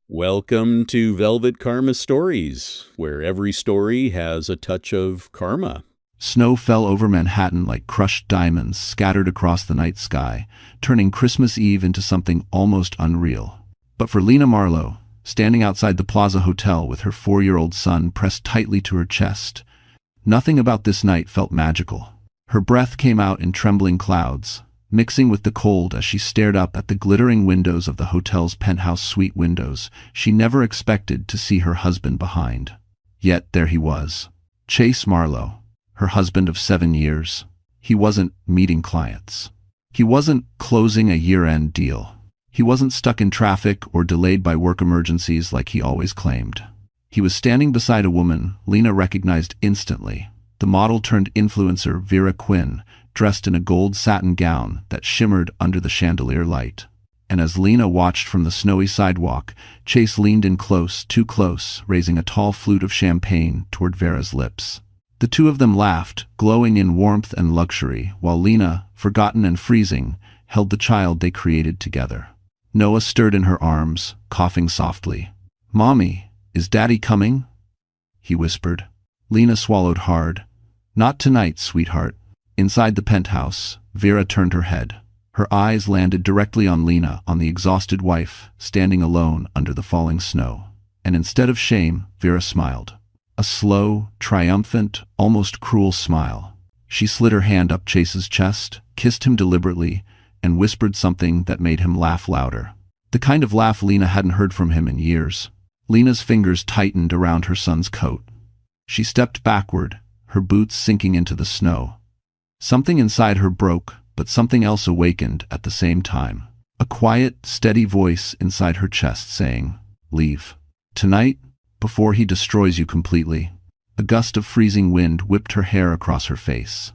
Welcome to Velvet Karma Stories, where every story has a touch of karma. Snow fell over Manhattan like crushed diamonds scattered across the night sky, turning Christmas Eve into something almost unreal. But for Lena Marlowe, standing outside the Plaza Hotel with her 4-year-old son pressed tightly to her chest, nothing about this night felt magical. Her breath came out in trembling clouds, mixing with the cold as she stared up at the glittering windows of the hotel's penthouse suite windows. She never expected to see her husband behind. Yet there he was. Chase Marlowe, her husband of 7 years. He wasn't meeting clients. He wasn't closing a year-end deal. He wasn't stuck in traffic or delayed by work emergencies like he always claimed. He was standing beside a woman Lena recognized instantly, the model-turned-influencer Vera Quinn, dressed in a gold satin gown that shimmered under the chandelier light. And as Lena watched from the snowy sidewalk, Chase leaned in close, too close, raising a tall flute of champagne toward Vera's lips. The two of them laughed, glowing in warmth and luxury, while Lena, forgotten and freezing, held the child they created together. Noah stirred in her arms, coughing softly. "Mommy, is Daddy coming?" he whispered. Lena swallowed hard. "Not tonight, sweetheart." Inside the penthouse, Vera turned her head. Her eyes landed directly on Lena, on the exhausted wife, standing alone under the falling snow. And instead of shame, Vera smiled. A slow, triumphant, almost cruel smile. She slid her hand up Chase's chest, kissed him deliberately, and whispered something that made him laugh louder. The kind of laugh Lena hadn't heard from him in years. Lena's fingers tightened around her son's coat. She stepped backward, her boots sinking into the snow. Something inside her broke, but something else awakened at the same time. A quiet, steady voice inside her chest saying, "Leave. Tonight, before he destroys you completely." A gust of freezing wind whipped her hair across her face.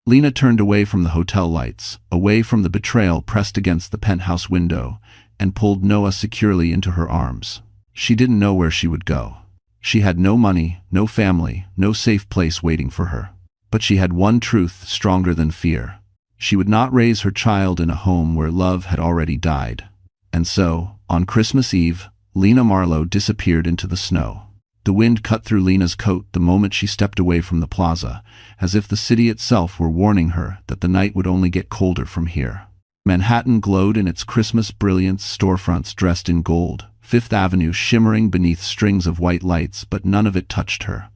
Lena turned away from the hotel lights, away from the betrayal pressed against the penthouse window, and pulled Noah securely into her arms. She didn't know where she would go. She had no money, no family, no safe place waiting for her. But she had one truth stronger than fear. She would not raise her child in a home where love had already died. And so, on Christmas Eve, Lena Marlowe disappeared into the snow. The wind cut through Lena's coat the moment she stepped away from the plaza, as if the city itself were warning her that the night would only get colder from here. Manhattan glowed in its Christmas brilliance, storefronts dressed in gold, Fifth Avenue shimmering beneath strings of white lights, but none of it touched her.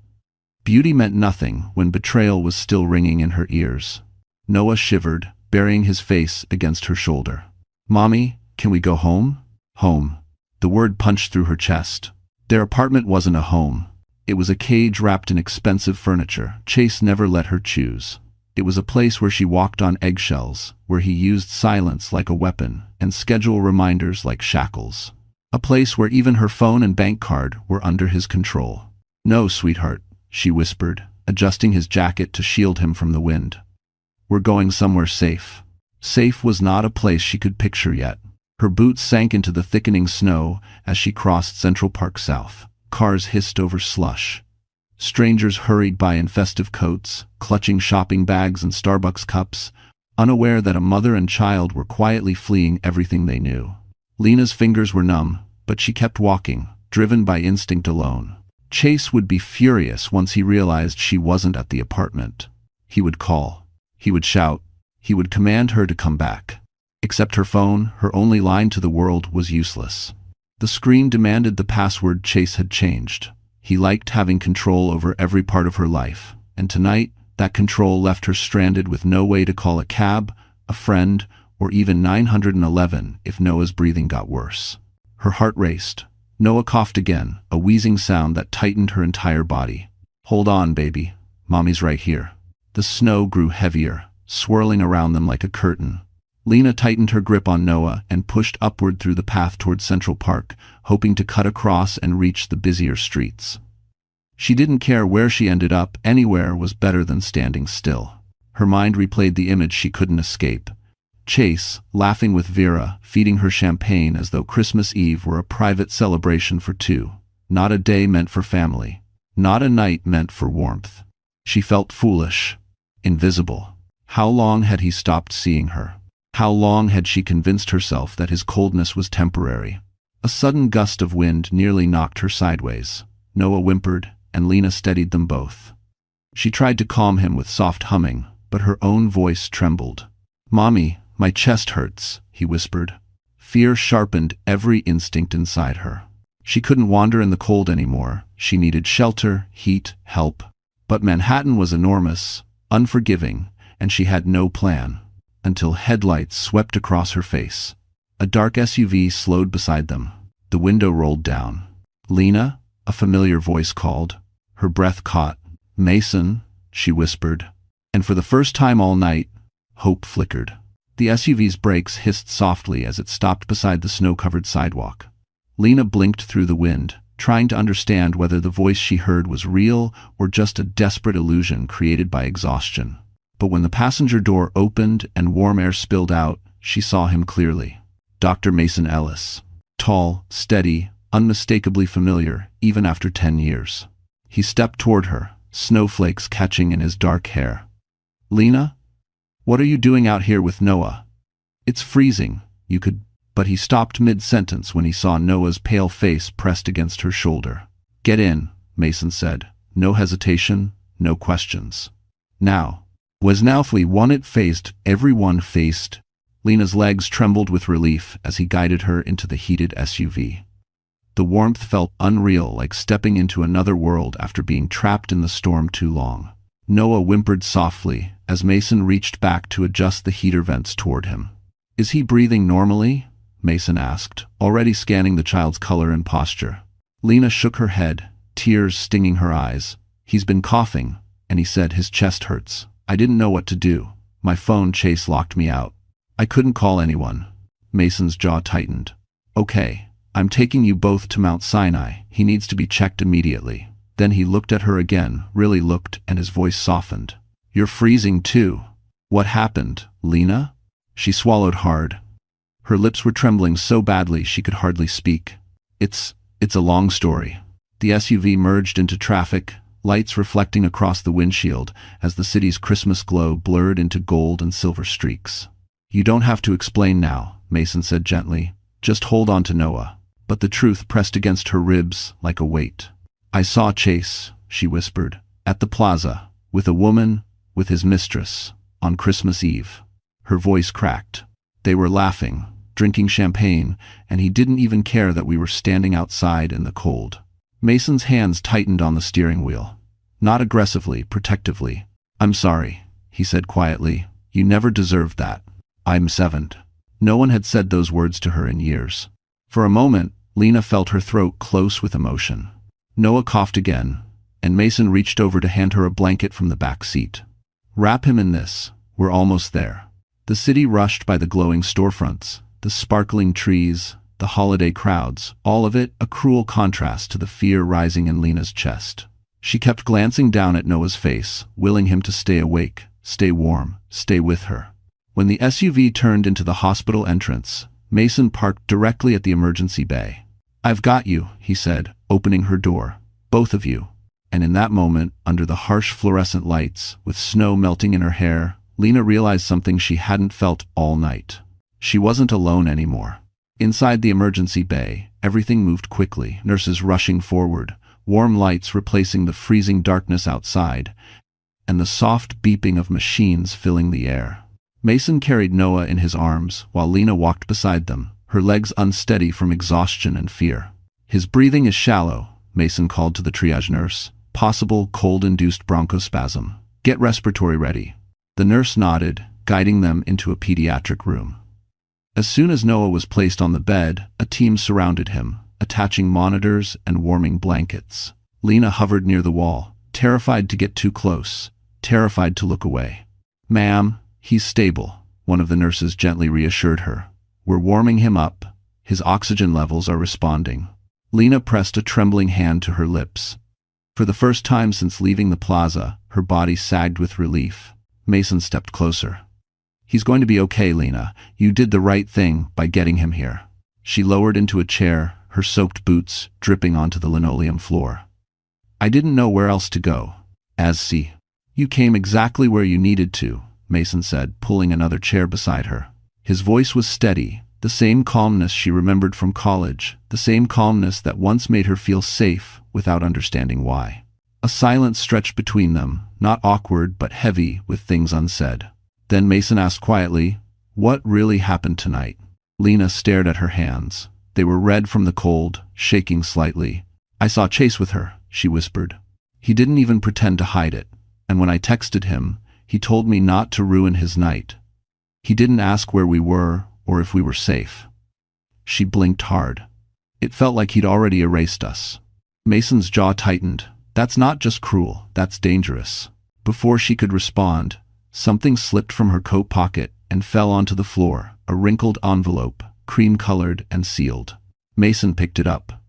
Beauty meant nothing when betrayal was still ringing in her ears. Noah shivered, burying his face against her shoulder. "Mommy, can we go home?" Home. The word punched through her chest. Their apartment wasn't a home. It was a cage wrapped in expensive furniture Chase never let her choose. It was a place where she walked on eggshells, where he used silence like a weapon and schedule reminders like shackles. A place where even her phone and bank card were under his control. "No, sweetheart," she whispered, adjusting his jacket to shield him from the wind. "We're going somewhere safe." Safe was not a place she could picture yet. Her boots sank into the thickening snow as she crossed Central Park South. Cars hissed over slush. Strangers hurried by in festive coats, clutching shopping bags and Starbucks cups, unaware that a mother and child were quietly fleeing everything they knew. Lena's fingers were numb, but she kept walking, driven by instinct alone. Chase would be furious once he realized she wasn't at the apartment. He would call. He would shout. He would command her to come back. Except her phone, her only line to the world, was useless. The screen demanded the password Chase had changed. He liked having control over every part of her life, and tonight, that control left her stranded with no way to call a cab, a friend, or even 911 if Noah's breathing got worse. Her heart raced. Noah coughed again, a wheezing sound that tightened her entire body. "Hold on, baby. Mommy's right here." The snow grew heavier, swirling around them like a curtain. Lena tightened her grip on Noah and pushed upward through the path toward Central Park, hoping to cut across and reach the busier streets. She didn't care where she ended up, anywhere was better than standing still. Her mind replayed the image she couldn't escape. Chase, laughing with Vera, feeding her champagne as though Christmas Eve were a private celebration for two. Not a day meant for family. Not a night meant for warmth. She felt foolish, invisible. How long had he stopped seeing her? How long had she convinced herself that his coldness was temporary? A sudden gust of wind nearly knocked her sideways. Noah whimpered, and Lena steadied them both. She tried to calm him with soft humming, but her own voice trembled. "Mommy, my chest hurts," he whispered. Fear sharpened every instinct inside her. She couldn't wander in the cold anymore. She needed shelter, heat, help. But Manhattan was enormous, unforgiving, and she had no plan. Until headlights swept across her face. A dark SUV slowed beside them. The window rolled down. "Lena?" a familiar voice called. Her breath caught. "Mason," she whispered. And for the first time all night, hope flickered. The SUV's brakes hissed softly as it stopped beside the snow-covered sidewalk. Lena blinked through the wind, trying to understand whether the voice she heard was real or just a desperate illusion created by exhaustion. But when the passenger door opened and warm air spilled out, she saw him clearly. Dr. Mason Ellis. Tall, steady, unmistakably familiar, even after 10 years. He stepped toward her, snowflakes catching in his dark hair. "Lena? What are you doing out here with Noah? It's freezing, you could—" But he stopped mid-sentence when he saw Noah's pale face pressed against her shoulder. "Get in," Mason said. No hesitation, no questions. Now. Was now one it faced, everyone faced. Lena's legs trembled with relief as he guided her into the heated SUV. The warmth felt unreal, like stepping into another world after being trapped in the storm too long. Noah whimpered softly as Mason reached back to adjust the heater vents toward him. "Is he breathing normally?" Mason asked, already scanning the child's color and posture. Lena shook her head, tears stinging her eyes. "He's been coughing," and he said his chest hurts. "I didn't know what to do. My phone chase locked me out. I couldn't call anyone." Mason's jaw tightened. "Okay, I'm taking you both to Mount Sinai. He needs to be checked immediately." Then he looked at her again, really looked, and his voice softened. "You're freezing too. What happened, Lena?" She swallowed hard. Her lips were trembling so badly she could hardly speak. It's a long story." The SUV merged into traffic, lights reflecting across the windshield as the city's Christmas glow blurred into gold and silver streaks. "You don't have to explain now," Mason said gently. "Just hold on to Noah." But the truth pressed against her ribs like a weight. "I saw Chase," she whispered, "at the plaza, with a woman, with his mistress, on Christmas Eve." Her voice cracked. "They were laughing, drinking champagne, and he didn't even care that we were standing outside in the cold." Mason's hands tightened on the steering wheel. Not aggressively, protectively. "I'm sorry," he said quietly. "You never deserved that. I'm 7." No one had said those words to her in years. For a moment, Lena felt her throat close with emotion. Noah coughed again, and Mason reached over to hand her a blanket from the back seat. "Wrap him in this. We're almost there." The city rushed by the glowing storefronts, the sparkling trees, the holiday crowds, all of it a cruel contrast to the fear rising in Lena's chest. She kept glancing down at Noah's face, willing him to stay awake, stay warm, stay with her. When the SUV turned into the hospital entrance, Mason parked directly at the emergency bay. "I've got you," he said, opening her door. "Both of you." And in that moment, under the harsh fluorescent lights, with snow melting in her hair, Lena realized something she hadn't felt all night. She wasn't alone anymore. Inside the emergency bay, everything moved quickly, nurses rushing forward, warm lights replacing the freezing darkness outside, and the soft beeping of machines filling the air. Mason carried Noah in his arms while Lena walked beside them, her legs unsteady from exhaustion and fear. "His breathing is shallow," Mason called to the triage nurse. "Possible cold-induced bronchospasm. Get respiratory ready." The nurse nodded, guiding them into a pediatric room. As soon as Noah was placed on the bed, a team surrounded him, attaching monitors and warming blankets. Lena hovered near the wall, terrified to get too close, terrified to look away. "Ma'am, he's stable," one of the nurses gently reassured her. "We're warming him up. His oxygen levels are responding." Lena pressed a trembling hand to her lips. For the first time since leaving the plaza, her body sagged with relief. Mason stepped closer. "He's going to be okay, Lena. You did the right thing by getting him here." She lowered into a chair, her soaked boots dripping onto the linoleum floor. "I didn't know where else to go. See. You came exactly where you needed to," Mason said, pulling another chair beside her. His voice was steady, The same calmness she remembered from college, the same calmness that once made her feel safe without understanding why. A silence stretched between them, not awkward but heavy with things unsaid. Then Mason asked quietly, "What really happened tonight?" Lena stared at her hands. They were red from the cold, shaking slightly. "I saw Chase with her," she whispered. "He didn't even pretend to hide it. And when I texted him, he told me not to ruin his night. He didn't ask where we were or if we were safe." She blinked hard. It felt like he'd already erased us. Mason's jaw tightened. "That's not just cruel, that's dangerous." Before she could respond, something slipped from her coat pocket and fell onto the floor, a wrinkled envelope, cream-colored and sealed. Mason picked it up.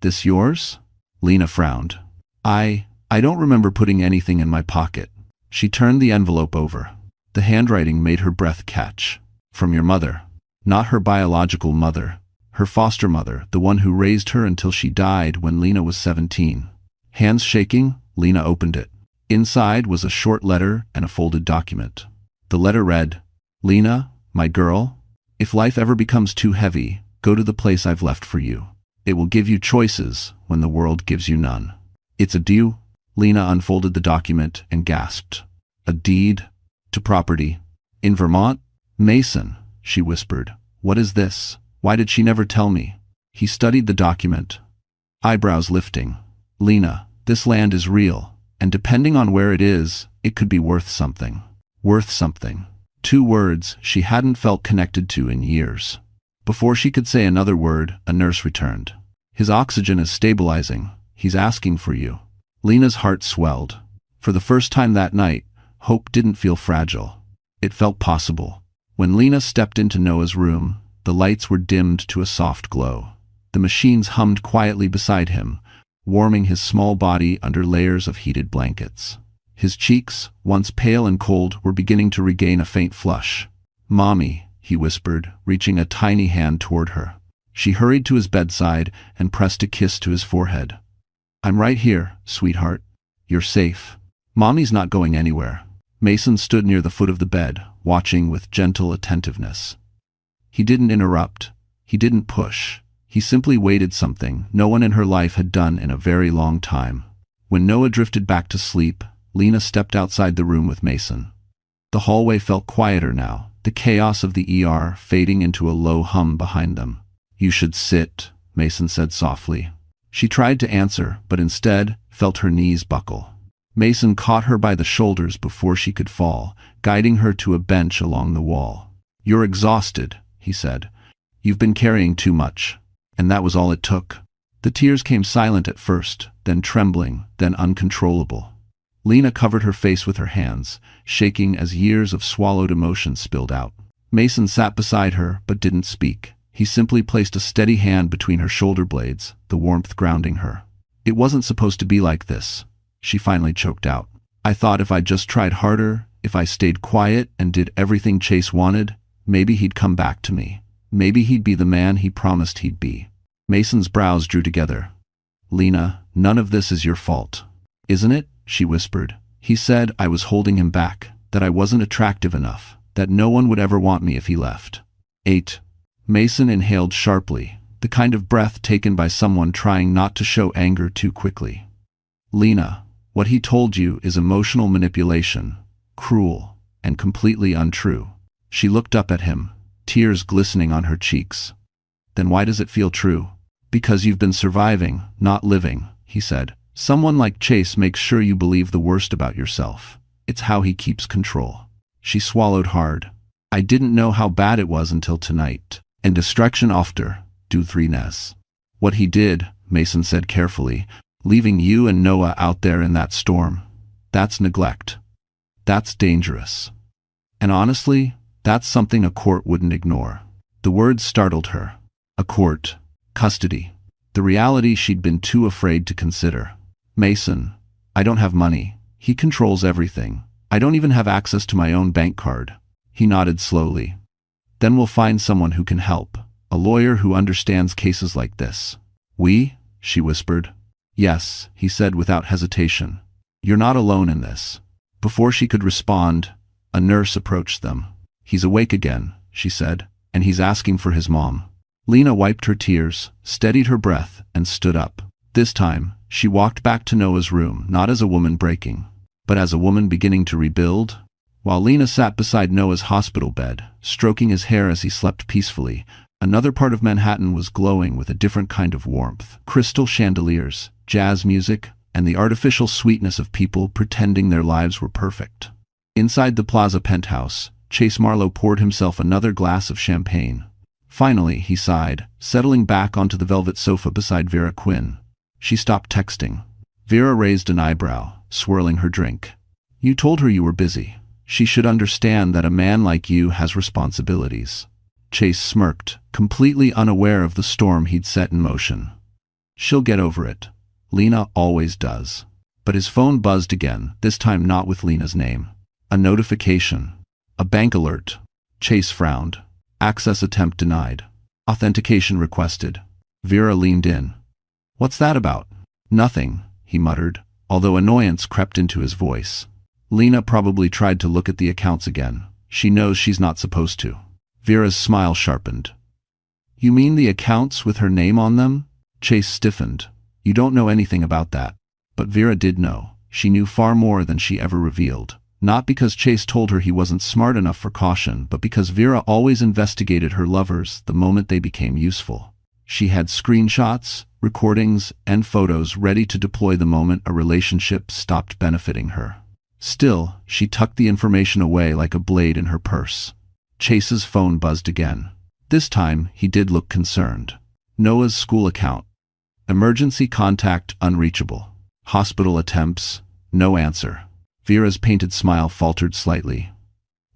"This yours?" Lena frowned. I don't remember putting anything in my pocket." She turned the envelope over. The handwriting made her breath catch. "From your mother." Not her biological mother. Her foster mother, the one who raised her until she died when Lena was 17. Hands shaking, Lena opened it. Inside was a short letter and a folded document. The letter read, "Lena, my girl, if life ever becomes too heavy, go to the place I've left for you. It will give you choices when the world gives you none." "It's a deed." Lena unfolded the document and gasped. "A deed to property in Vermont?" "Mason," she whispered. "What is this? Why did she never tell me?" He studied the document, eyebrows lifting. "Lena, this land is real, and depending on where it is, it could be worth something." Worth something. 2 words she hadn't felt connected to in years. Before she could say another word, a nurse returned. "His oxygen is stabilizing. He's asking for you." Lena's heart swelled. For the first time that night, hope didn't feel fragile. It felt possible. When Lena stepped into Noah's room, the lights were dimmed to a soft glow. The machines hummed quietly beside him, warming his small body under layers of heated blankets. His cheeks, once pale and cold, were beginning to regain a faint flush. "Mommy," he whispered, reaching a tiny hand toward her. She hurried to his bedside and pressed a kiss to his forehead. "I'm right here, sweetheart. You're safe. Mommy's not going anywhere." Mason stood near the foot of the bed, watching with gentle attentiveness. He didn't interrupt. He didn't push. He simply waited, something no one in her life had done in a very long time. When Noah drifted back to sleep, Lena stepped outside the room with Mason. The hallway felt quieter now, the chaos of the ER fading into a low hum behind them. "You should sit," Mason said softly. She tried to answer, but instead felt her knees buckle. Mason caught her by the shoulders before she could fall, guiding her to a bench along the wall. "You're exhausted," he said. "You've been carrying too much." And that was all it took. The tears came silent at first, then trembling, then uncontrollable. Lena covered her face with her hands, shaking as years of swallowed emotion spilled out. Mason sat beside her but didn't speak. He simply placed a steady hand between her shoulder blades, the warmth grounding her. "It wasn't supposed to be like this," she finally choked out. "I thought if I just tried harder, if I stayed quiet and did everything Chase wanted, maybe he'd come back to me. Maybe he'd be the man he promised he'd be." Mason's brows drew together. "Lena, none of this is your fault." "Isn't it?" she whispered. "He said I was holding him back, that I wasn't attractive enough, that no one would ever want me if he left." 8. Mason inhaled sharply, the kind of breath taken by someone trying not to show anger too quickly. "Lena, what he told you is emotional manipulation, cruel, and completely untrue." She looked up at him, tears glistening on her cheeks. "Then why does it feel true?" "Because you've been surviving, not living," he said. "Someone like Chase makes sure you believe the worst about yourself. It's how he keeps control." She swallowed hard. "I didn't know how bad it was until tonight. And distraction after, du 3nes. What he did," Mason said carefully, "leaving you and Noah out there in that storm, that's neglect. That's dangerous. And honestly, that's something a court wouldn't ignore." The words startled her. A court. Custody. The reality she'd been too afraid to consider. "Mason, I don't have money. He controls everything. I don't even have access to my own bank card." He nodded slowly. "Then we'll find someone who can help. A lawyer who understands cases like this." "We?" she whispered. "Yes," he said without hesitation. "You're not alone in this." Before she could respond, a nurse approached them. "He's awake again," she said, and he's asking for his mom. Lena wiped her tears, steadied her breath, and stood up. This time, she walked back to Noah's room, not as a woman breaking, but as a woman beginning to rebuild. While Lena sat beside Noah's hospital bed, stroking his hair as he slept peacefully, another part of Manhattan was glowing with a different kind of warmth. Crystal chandeliers, jazz music, and the artificial sweetness of people pretending their lives were perfect. Inside the Plaza penthouse, Chase Marlowe poured himself another glass of champagne. Finally, he sighed, settling back onto the velvet sofa beside Vera Quinn. She stopped texting. Vera raised an eyebrow, swirling her drink. You told her you were busy. She should understand that a man like you has responsibilities. Chase smirked, completely unaware of the storm he'd set in motion. She'll get over it. Lena always does. But his phone buzzed again, this time not with Lena's name. A notification. A bank alert. Chase frowned. Access attempt denied. Authentication requested. Vera leaned in. What's that about? Nothing, he muttered, although annoyance crept into his voice. Lena probably tried to look at the accounts again. She knows she's not supposed to. Vera's smile sharpened. You mean the accounts with her name on them? Chase stiffened. You don't know anything about that. But Vera did know. She knew far more than she ever revealed. Not because Chase told her he wasn't smart enough for caution, but because Vera always investigated her lovers the moment they became useful. She had screenshots, recordings, and photos ready to deploy the moment a relationship stopped benefiting her. Still, she tucked the information away like a blade in her purse. Chase's phone buzzed again. This time, he did look concerned. Noah's school account. Emergency contact unreachable. Hospital attempts, no answer. Vera's painted smile faltered slightly.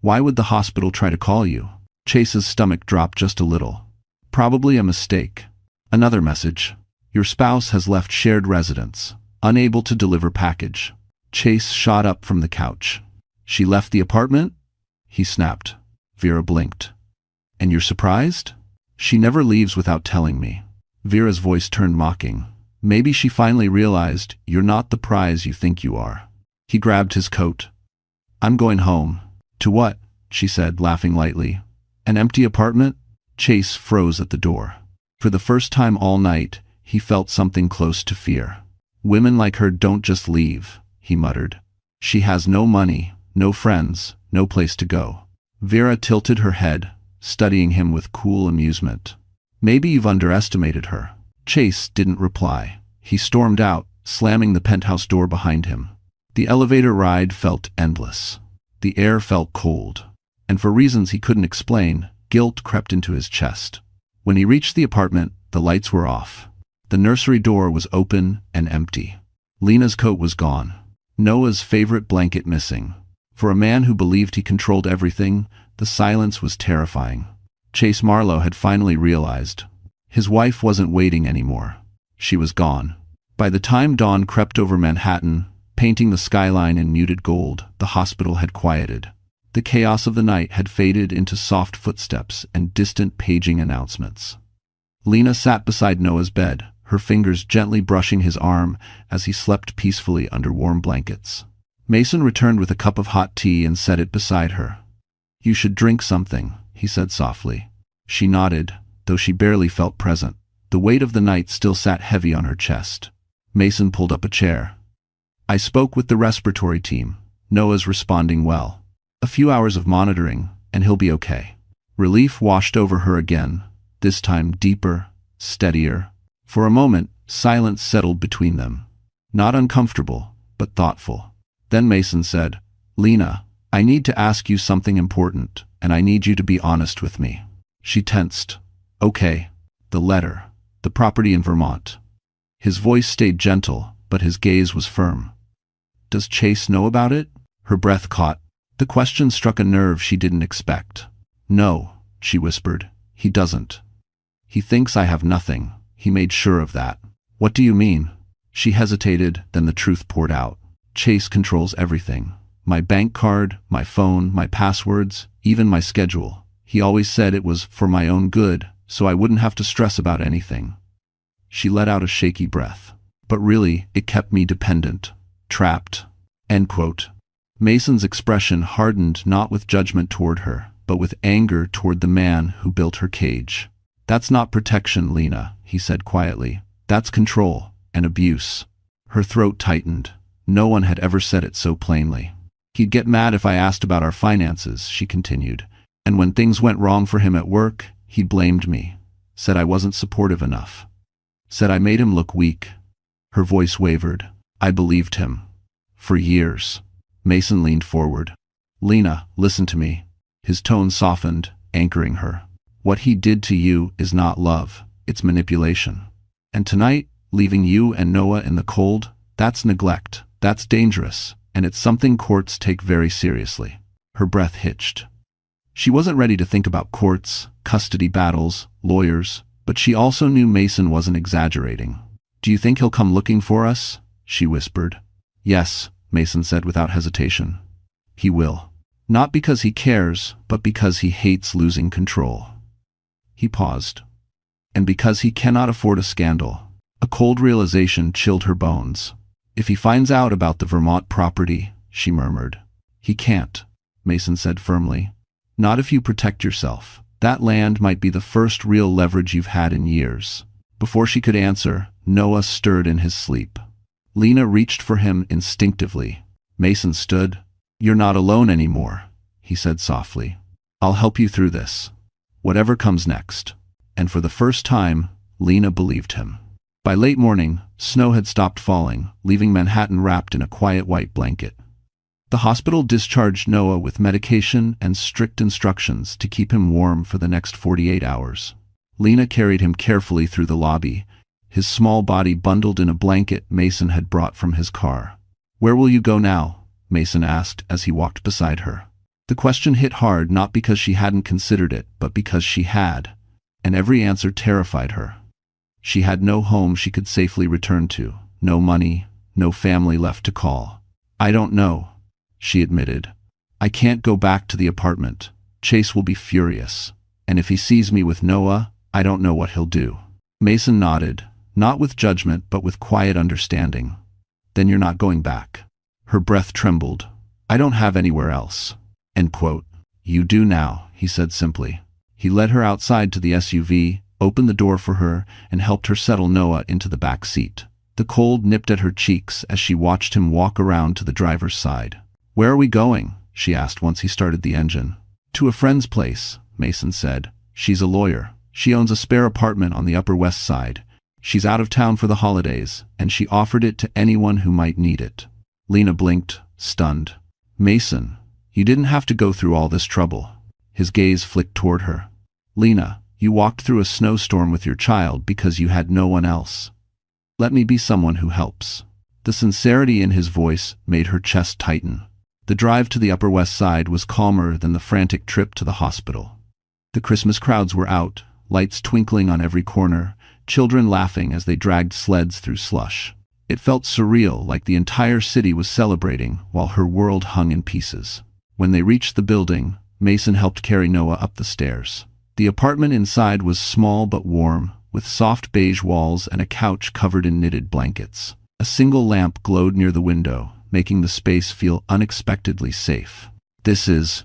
Why would the hospital try to call you? Chase's stomach dropped just a little. Probably a mistake. Another message. Your spouse has left shared residence. Unable to deliver package. Chase shot up from the couch. She left the apartment? He snapped. Vera blinked. And you're surprised? She never leaves without telling me. Vera's voice turned mocking. Maybe she finally realized you're not the prize you think you are. He grabbed his coat. I'm going home. To what? She said, laughing lightly. An empty apartment? Chase froze at the door. For the first time all night, he felt something close to fear. Women like her don't just leave, he muttered. She has no money, no friends, no place to go. Vera tilted her head, studying him with cool amusement. Maybe you've underestimated her. Chase didn't reply. He stormed out, slamming the penthouse door behind him. The elevator ride felt endless. The air felt cold. And for reasons he couldn't explain, guilt crept into his chest. When he reached the apartment, the lights were off. The nursery door was open and empty. Lena's coat was gone. Noah's favorite blanket missing. For a man who believed he controlled everything, the silence was terrifying. Chase Marlowe had finally realized. His wife wasn't waiting anymore. She was gone. By the time dawn crept over Manhattan, painting the skyline in muted gold, the hospital had quieted. The chaos of the night had faded into soft footsteps and distant paging announcements. Lena sat beside Noah's bed, her fingers gently brushing his arm as he slept peacefully under warm blankets. Mason returned with a cup of hot tea and set it beside her. You should drink something, he said softly. She nodded, though she barely felt present. The weight of the night still sat heavy on her chest. Mason pulled up a chair. I spoke with the respiratory team. Noah's responding well. A few hours of monitoring, and he'll be okay. Relief washed over her again, this time deeper, steadier. For a moment, silence settled between them. Not uncomfortable, but thoughtful. Then Mason said, Lena, I need to ask you something important, and I need you to be honest with me. She tensed. Okay. The letter. The property in Vermont. His voice stayed gentle, but his gaze was firm. Does Chase know about it? Her breath caught. The question struck a nerve she didn't expect. No, she whispered. He doesn't. He thinks I have nothing. He made sure of that. What do you mean? She hesitated, then the truth poured out. Chase controls everything. My bank card, my phone, my passwords, even my schedule. He always said it was for my own good, so I wouldn't have to stress about anything. She let out a shaky breath. But really, it kept me dependent. Trapped. End quote. Mason's expression hardened not with judgment toward her, but with anger toward the man who built her cage. "That's not protection, Lena," he said quietly. "That's control and abuse." Her throat tightened. No one had ever said it so plainly. "He'd get mad if I asked about our finances," she continued. "And when things went wrong for him at work, he blamed me. Said I wasn't supportive enough. Said I made him look weak." Her voice wavered. "I believed him. For years." Mason leaned forward. "Lena, listen to me." His tone softened, anchoring her. "What he did to you is not love, it's manipulation. And tonight, leaving you and Noah in the cold, that's neglect, that's dangerous, and it's something courts take very seriously." Her breath hitched. She wasn't ready to think about courts, custody battles, lawyers, but she also knew Mason wasn't exaggerating. "Do you think he'll come looking for us?" she whispered. "Yes," Mason said without hesitation. "He will. Not because he cares, but because he hates losing control." He paused. "And because he cannot afford a scandal." A cold realization chilled her bones. "If he finds out about the Vermont property," she murmured. "He can't," Mason said firmly. "Not if you protect yourself. That land might be the first real leverage you've had in years." Before she could answer, Noah stirred in his sleep. Lena reached for him instinctively. Mason stood. "You're not alone anymore," he said softly. "I'll help you through this. Whatever comes next." And for the first time, Lena believed him. By late morning, snow had stopped falling, leaving Manhattan wrapped in a quiet white blanket. The hospital discharged Noah with medication and strict instructions to keep him warm for the next 48 hours. Lena carried him carefully through the lobby, his small body bundled in a blanket Mason had brought from his car. "Where will you go now?" Mason asked as he walked beside her. The question hit hard, not because she hadn't considered it, but because she had, and every answer terrified her. She had no home she could safely return to, no money, no family left to call. "I don't know," she admitted. "I can't go back to the apartment. Chase will be furious. And if he sees me with Noah, I don't know what he'll do." Mason nodded, not with judgment but with quiet understanding. "Then you're not going back." Her breath trembled. "I don't have anywhere else." End quote. "You do now," he said simply. He led her outside to the SUV, opened the door for her, and helped her settle Noah into the back seat. The cold nipped at her cheeks as she watched him walk around to the driver's side. "Where are we going?" she asked once he started the engine. "To a friend's place," Mason said. "She's a lawyer. She owns a spare apartment on the Upper West Side. She's out of town for the holidays, and she offered it to anyone who might need it." Lena blinked, stunned. "Mason, you didn't have to go through all this trouble." His gaze flicked toward her. "Lena, you walked through a snowstorm with your child because you had no one else. Let me be someone who helps." The sincerity in his voice made her chest tighten. The drive to the Upper West Side was calmer than the frantic trip to the hospital. The Christmas crowds were out, lights twinkling on every corner, children laughing as they dragged sleds through slush. It felt surreal, like the entire city was celebrating while her world hung in pieces. When they reached the building, Mason helped carry Noah up the stairs. The apartment inside was small but warm, with soft beige walls and a couch covered in knitted blankets. A single lamp glowed near the window, making the space feel unexpectedly safe. "This is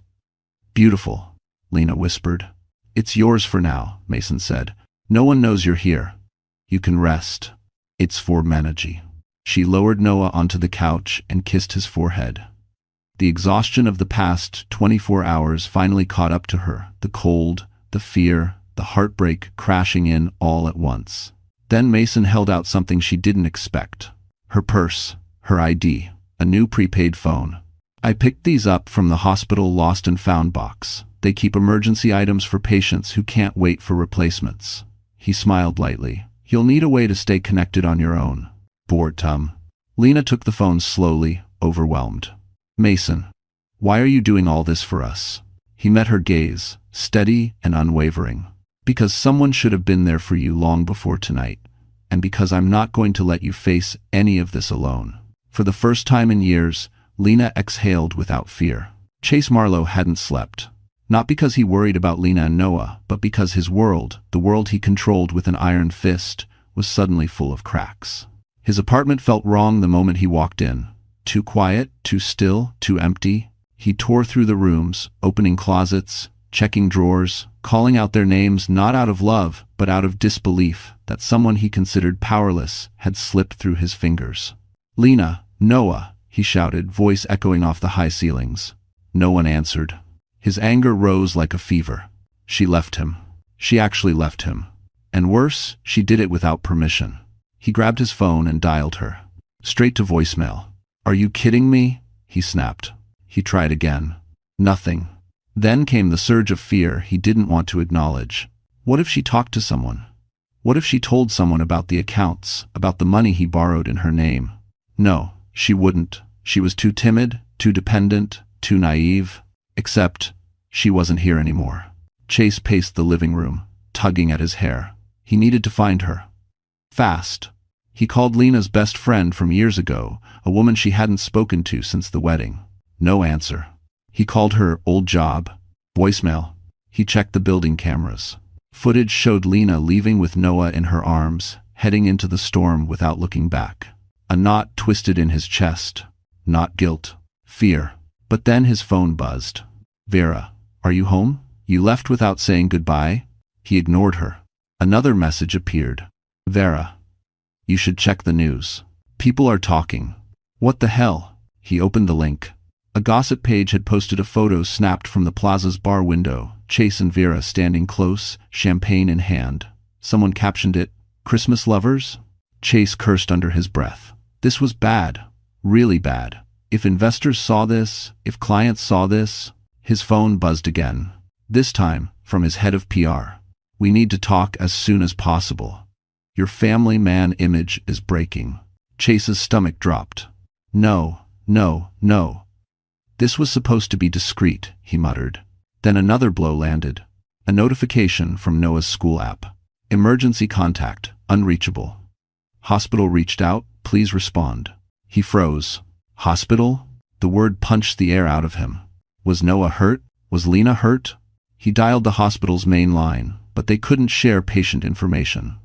beautiful," Lena whispered. "It's yours for now," Mason said. "No one knows you're here. You can rest. It's for Menagy." She lowered Noah onto the couch and kissed his forehead. The exhaustion of the past 24 hours finally caught up to her, the cold, the fear, the heartbreak crashing in all at once. Then Mason held out something she didn't expect. Her purse, her ID, a new prepaid phone. "I picked these up from the hospital lost and found box. They keep emergency items for patients who can't wait for replacements." He smiled lightly. "You'll need a way to stay connected on your own." Boredom. Lena took the phone slowly, overwhelmed. "Mason, why are you doing all this for us?" He met her gaze, steady and unwavering. "Because someone should have been there for you long before tonight, and because I'm not going to let you face any of this alone." For the first time in years, Lena exhaled without fear. Chase Marlowe hadn't slept. Not because he worried about Lena and Noah, but because his world, the world he controlled with an iron fist, was suddenly full of cracks. His apartment felt wrong the moment he walked in. Too quiet, too still, too empty. He tore through the rooms, opening closets, checking drawers, calling out their names not out of love, but out of disbelief that someone he considered powerless had slipped through his fingers. "Lena, Noah," he shouted, voice echoing off the high ceilings. No one answered. His anger rose like a fever. She left him. She actually left him. And worse, she did it without permission. He grabbed his phone and dialed her. Straight to voicemail. "Are you kidding me?" he snapped. He tried again. Nothing. Then came the surge of fear he didn't want to acknowledge. What if she talked to someone? What if she told someone about the accounts, about the money he borrowed in her name? No, she wouldn't. She was too timid, too dependent, too naive. Except, she wasn't here anymore. Chase paced the living room, tugging at his hair. He needed to find her. Fast. He called Lena's best friend from years ago, a woman she hadn't spoken to since the wedding. No answer. He called her old job. Voicemail. He checked the building cameras. Footage showed Lena leaving with Noah in her arms, heading into the storm without looking back. A knot twisted in his chest. Not guilt. Fear. But then his phone buzzed. "Vera, are you home? You left without saying goodbye?" He ignored her. Another message appeared. "Vera, you should check the news. People are talking." What the hell? He opened the link. A gossip page had posted a photo snapped from the plaza's bar window, Chase and Vera standing close, champagne in hand. Someone captioned it, "Christmas lovers?" Chase cursed under his breath. This was bad. Really bad. If investors saw this, if clients saw this. His phone buzzed again. This time, from his head of PR. "We need to talk as soon as possible. Your family man image is breaking." Chase's stomach dropped. No, no, no. This was supposed to be discreet, he muttered. Then another blow landed. A notification from Noah's school app. "Emergency contact, unreachable. Hospital reached out, please respond." He froze. Hospital? The word punched the air out of him. Was Noah hurt? Was Lena hurt? He dialed the hospital's main line, but they couldn't share patient information.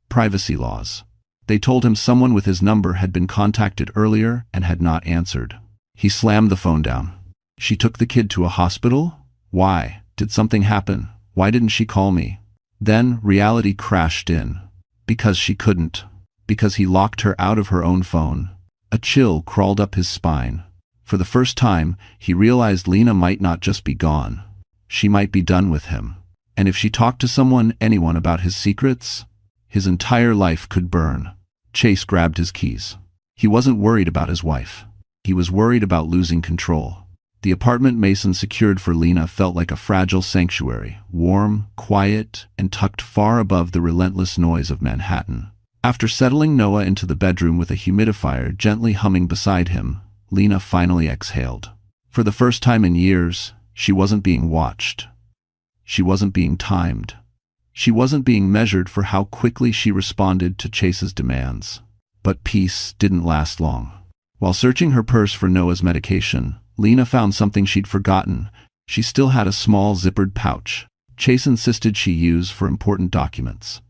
Privacy laws. They told him someone with his number had been contacted earlier and had not answered. He slammed the phone down. She took the kid to a hospital? Why? Did something happen? Why didn't she call me? Then reality crashed in. Because she couldn't. Because he locked her out of her own phone. A chill crawled up his spine. For the first time, he realized Lena might not just be gone. She might be done with him. And if she talked to someone, anyone about his secrets, his entire life could burn. Chase grabbed his keys. He wasn't worried about his wife. He was worried about losing control. The apartment Mason secured for Lena felt like a fragile sanctuary, warm, quiet, and tucked far above the relentless noise of Manhattan. After settling Noah into the bedroom with a humidifier gently humming beside him, Lena finally exhaled. For the first time in years, she wasn't being watched. She wasn't being timed. She wasn't being measured for how quickly she responded to Chase's demands. But peace didn't last long. While searching her purse for Noah's medication, Lena found something she'd forgotten. She still had a small zippered pouch. Chase insisted she use for important documents.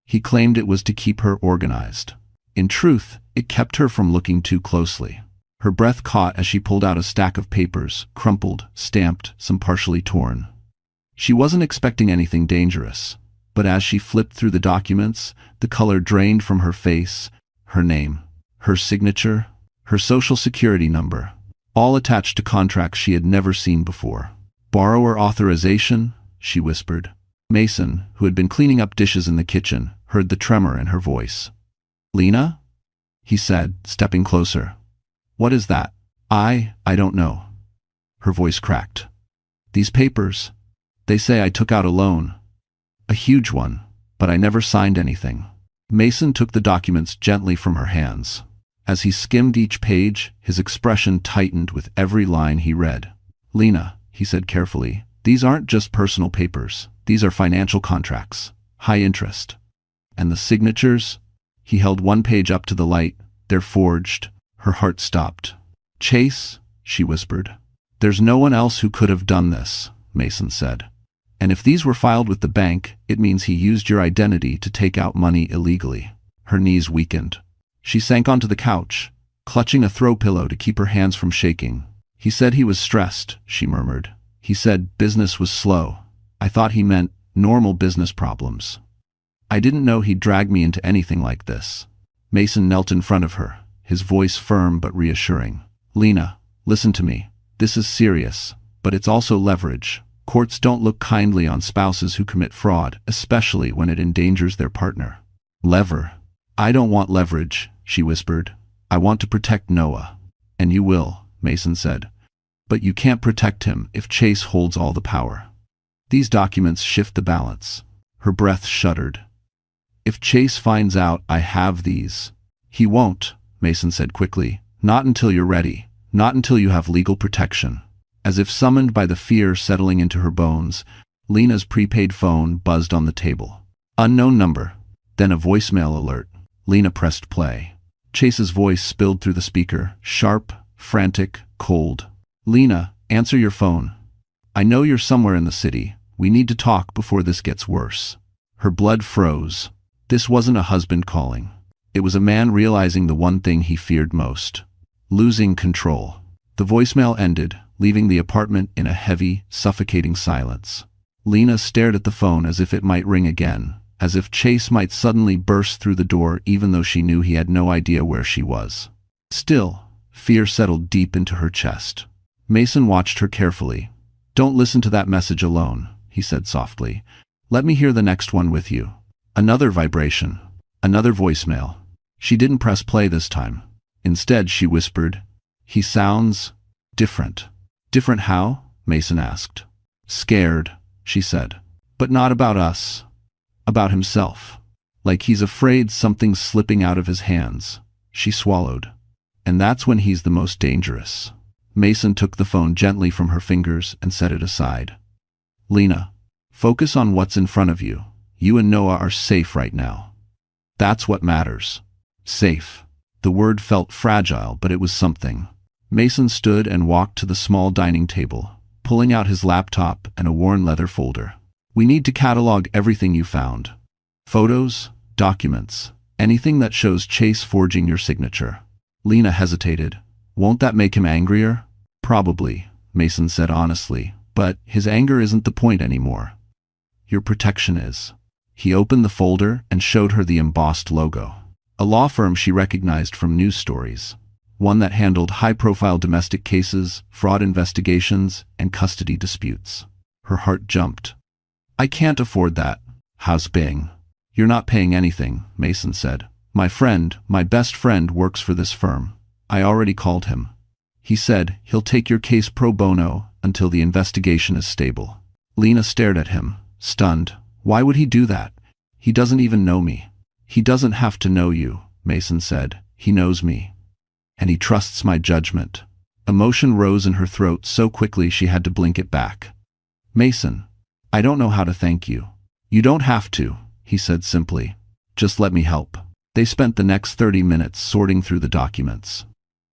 He claimed it was to keep her organized. In truth, it kept her from looking too closely. Her breath caught as she pulled out a stack of papers, crumpled, stamped, some partially torn. She wasn't expecting anything dangerous, but as she flipped through the documents, the color drained from her face. Her name, her signature, her social security number, all attached to contracts she had never seen before. "Borrower authorization," she whispered. Mason, who had been cleaning up dishes in the kitchen, heard the tremor in her voice. "Lena?" he said, stepping closer. "What is that?" I don't know." Her voice cracked. "These papers, they say I took out a loan. A huge one, but I never signed anything." Mason took the documents gently from her hands. As he skimmed each page, his expression tightened with every line he read. "Lena," he said carefully, "these aren't just personal papers. These are financial contracts. High interest. And the signatures?" He held one page up to the light. "They're forged." Her heart stopped. "Chase," she whispered. "There's no one else who could have done this," Mason said. "And if these were filed with the bank, it means he used your identity to take out money illegally." Her knees weakened. She sank onto the couch, clutching a throw pillow to keep her hands from shaking. "He said he was stressed," she murmured. "He said business was slow. I thought he meant normal business problems. I didn't know he'd drag me into anything like this. Mason knelt in front of her, his voice firm but reassuring. Lena, listen to me. This is serious, but it's also leverage. Courts don't look kindly on spouses who commit fraud, especially when it endangers their partner. Lever. I don't want leverage, she whispered. I want to protect Noah. And you will, Mason said. But you can't protect him if Chase holds all the power. These documents shift the balance. Her breath shuddered. If Chase finds out I have these. He won't, Mason said quickly. Not until you're ready. Not until you have legal protection. As if summoned by the fear settling into her bones, Lena's prepaid phone buzzed on the table. Unknown number. Then a voicemail alert. Lena pressed play. Chase's voice spilled through the speaker, sharp, frantic, cold. Lena, answer your phone. I know you're somewhere in the city. We need to talk before this gets worse. Her blood froze. This wasn't a husband calling. It was a man realizing the one thing he feared most. Losing control. The voicemail ended, leaving the apartment in a heavy, suffocating silence. Lena stared at the phone as if it might ring again, as if Chase might suddenly burst through the door even though she knew he had no idea where she was. Still, fear settled deep into her chest. Mason watched her carefully. Don't listen to that message alone, he said softly. Let me hear the next one with you. Another vibration. Another voicemail. She didn't press play this time. Instead, she whispered, He sounds different. Different how? Mason asked. Scared, she said. But not about us. About himself. Like he's afraid something's slipping out of his hands. She swallowed. And that's when he's the most dangerous. Mason took the phone gently from her fingers and set it aside. Lena, focus on what's in front of you. You and Noah are safe right now. That's what matters. Safe. The word felt fragile, but it was something. Mason stood and walked to the small dining table, pulling out his laptop and a worn leather folder. We need to catalog everything you found. Photos, documents, anything that shows Chase forging your signature. Lena hesitated. Won't that make him angrier? Probably, Mason said honestly, but his anger isn't the point anymore. Your protection is. He opened the folder and showed her the embossed logo. A law firm she recognized from news stories. One that handled high-profile domestic cases, fraud investigations, and custody disputes. Her heart jumped. I can't afford that. How's Bing? You're not paying anything, Mason said. My best friend works for this firm. I already called him. He said he'll take your case pro bono until the investigation is stable. Lena stared at him, stunned. Why would he do that? He doesn't even know me. He doesn't have to know you, Mason said. He knows me. And he trusts my judgment. Emotion rose in her throat so quickly she had to blink it back. Mason, I don't know how to thank you. You don't have to, he said simply. Just let me help. They spent the next 30 minutes sorting through the documents.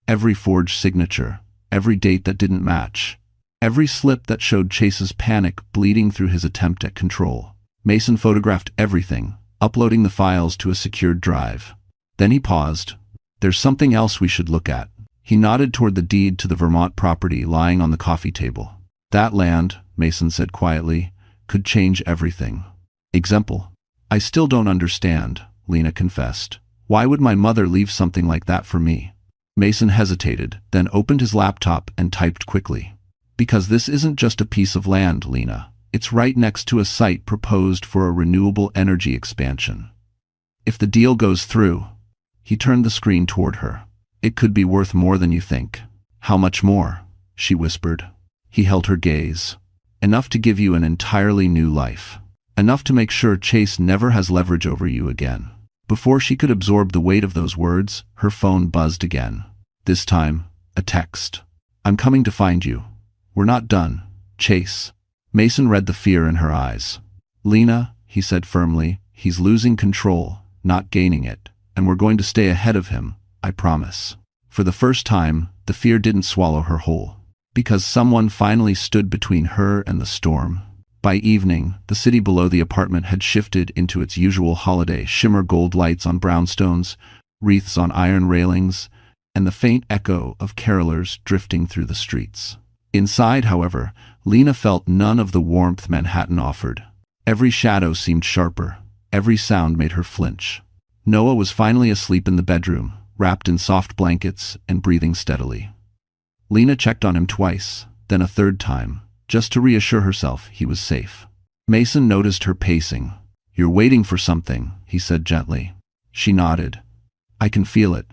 Every forged signature, every date that didn't match, every slip that showed Chase's panic bleeding through his attempt at control. Mason photographed everything, uploading the files to a secured drive. Then he paused. There's something else we should look at. He nodded toward the deed to the Vermont property lying on the coffee table. That land, Mason said quietly, could change everything. Example. I still don't understand, Lena confessed. Why would my mother leave something like that for me? Mason hesitated, then opened his laptop and typed quickly. Because this isn't just a piece of land, Lena. It's right next to a site proposed for a renewable energy expansion. If the deal goes through, he turned the screen toward her. It could be worth more than you think. How much more? She whispered. He held her gaze. Enough to give you an entirely new life. Enough to make sure Chase never has leverage over you again. Before she could absorb the weight of those words, her phone buzzed again. This time, a text. I'm coming to find you. We're not done. Chase. Mason read the fear in her eyes. Lena, he said firmly, he's losing control, not gaining it, and we're going to stay ahead of him, I promise. For the first time, the fear didn't swallow her whole. Because someone finally stood between her and the storm. By evening, the city below the apartment had shifted into its usual holiday shimmer gold lights on brownstones, wreaths on iron railings, and the faint echo of carolers drifting through the streets. Inside, however, Lena felt none of the warmth Manhattan offered. Every shadow seemed sharper. Every sound made her flinch. Noah was finally asleep in the bedroom, wrapped in soft blankets and breathing steadily. Lena checked on him twice, then a third time, just to reassure herself he was safe. Mason noticed her pacing. "You're waiting for something," he said gently. She nodded. "I can feel it.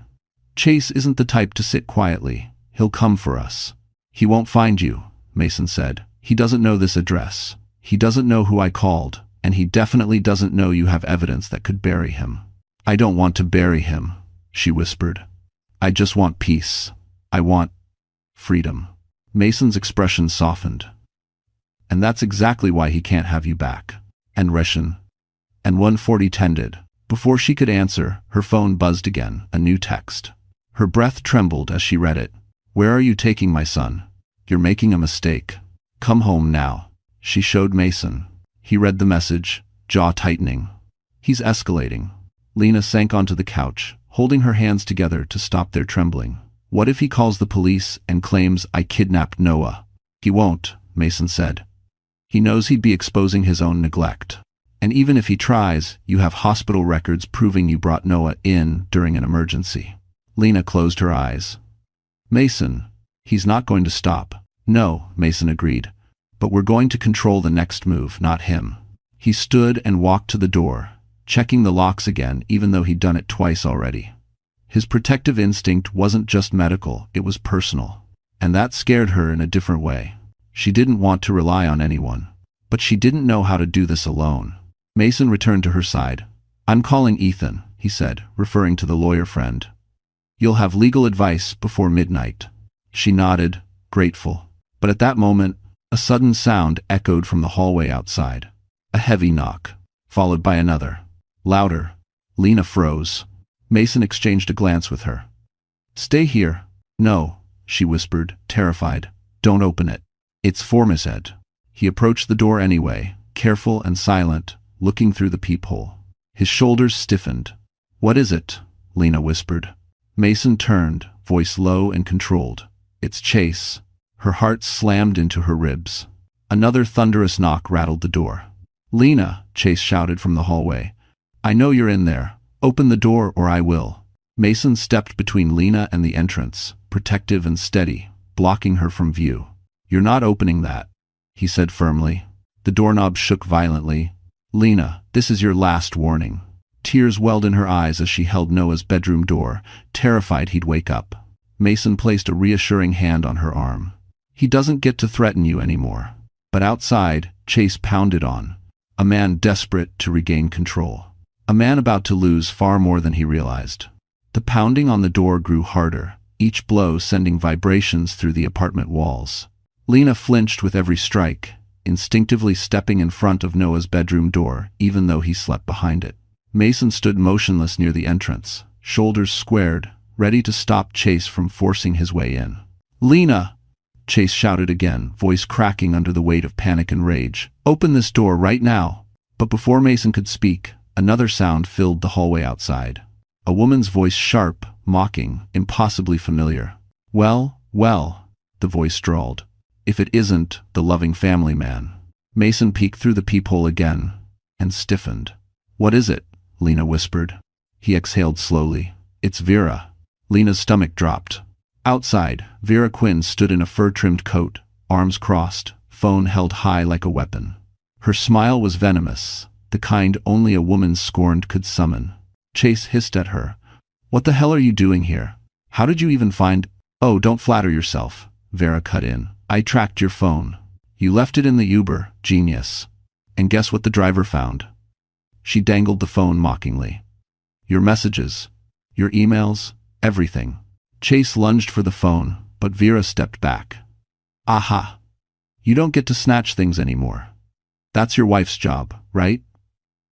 Chase isn't the type to sit quietly. He'll come for us." "He won't find you," Mason said. "He doesn't know this address. He doesn't know who I called, and he definitely doesn't know you have evidence that could bury him." "I don't want to bury him," she whispered. "I just want peace. I want freedom." Mason's expression softened. "And that's exactly why he can't have you back." "And Reshan?" And 140 tended. Before she could answer, her phone buzzed again, a new text. Her breath trembled as she read it. "Where are you taking my son? You're making a mistake. Come home now." She showed Mason. He read the message, jaw tightening. "He's escalating." Lena sank onto the couch, holding her hands together to stop their trembling. "What if he calls the police and claims I kidnapped Noah?" "He won't," Mason said. "He knows he'd be exposing his own neglect. And even if he tries, you have hospital records proving you brought Noah in during an emergency." Lena closed her eyes. "Mason, he's not going to stop." "No," Mason agreed. "But we're going to control the next move, not him." He stood and walked to the door, checking the locks again even though he'd done it twice already. His protective instinct wasn't just medical, it was personal. And that scared her in a different way. She didn't want to rely on anyone. But she didn't know how to do this alone. Mason returned to her side. "I'm calling Ethan," he said, referring to the lawyer friend. "You'll have legal advice before midnight." She nodded, grateful. But at that moment, a sudden sound echoed from the hallway outside. A heavy knock, followed by another. Louder. Lena froze. Mason exchanged a glance with her. "Stay here." "No," she whispered, terrified. "Don't open it. It's for Miss Ed." He approached the door anyway, careful and silent, looking through the peephole. His shoulders stiffened. "What is it?" Lena whispered. Mason turned, voice low and controlled. "It's Chase." Her heart slammed into her ribs. Another thunderous knock rattled the door. "Lena," Chase shouted from the hallway. "I know you're in there. Open the door or I will." Mason stepped between Lena and the entrance, protective and steady, blocking her from view. "You're not opening that," he said firmly. The doorknob shook violently. "Lena, this is your last warning." Tears welled in her eyes as she held Noah's bedroom door, terrified he'd wake up. Mason placed a reassuring hand on her arm. "He doesn't get to threaten you anymore." But outside, Chase pounded on. A man desperate to regain control. A man about to lose far more than he realized. The pounding on the door grew harder, each blow sending vibrations through the apartment walls. Lena flinched with every strike, instinctively stepping in front of Noah's bedroom door, even though he slept behind it. Mason stood motionless near the entrance, shoulders squared, ready to stop Chase from forcing his way in. "Lena!" Chase shouted again, voice cracking under the weight of panic and rage. "Open this door right now!" But before Mason could speak, another sound filled the hallway outside. A woman's voice, sharp, mocking, impossibly familiar. "Well, well," the voice drawled. "If it isn't the loving family man." Mason peeked through the peephole again, and stiffened. "What is it?" Lena whispered. He exhaled slowly. "It's Vera." Lena's stomach dropped. Outside, Vera Quinn stood in a fur-trimmed coat, arms crossed, phone held high like a weapon. Her smile was venomous, the kind only a woman scorned could summon. Chase hissed at her. "What the hell are you doing here? How did you even find—" "Oh, don't flatter yourself," Vera cut in. "I tracked your phone. You left it in the Uber, genius. And guess what the driver found?" She dangled the phone mockingly. "Your messages. Your emails. Everything." Chase lunged for the phone, but Vera stepped back. "Aha. You don't get to snatch things anymore. That's your wife's job, right?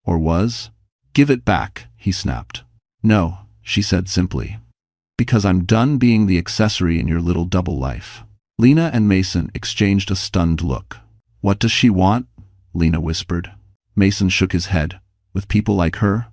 Or was?" "Give it back," he snapped. "No," she said simply. "Because I'm done being the accessory in your little double life." Lena and Mason exchanged a stunned look. "What does she want?" Lena whispered. Mason shook his head. "With people like her?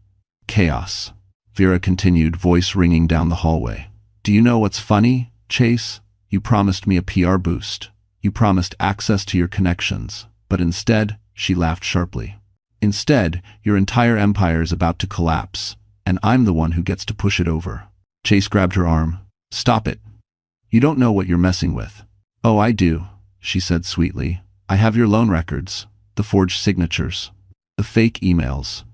Chaos." Vera continued, voice ringing down the hallway. "Do you know what's funny, Chase? You promised me a PR boost. You promised access to your connections, but instead, she laughed sharply. Instead, your entire empire is about to collapse, and I'm the one who gets to push it over. Chase grabbed her arm. Stop it. You don't know what you're messing with. Oh, I do, she said sweetly. I have your loan records, the forged signatures, the fake emails.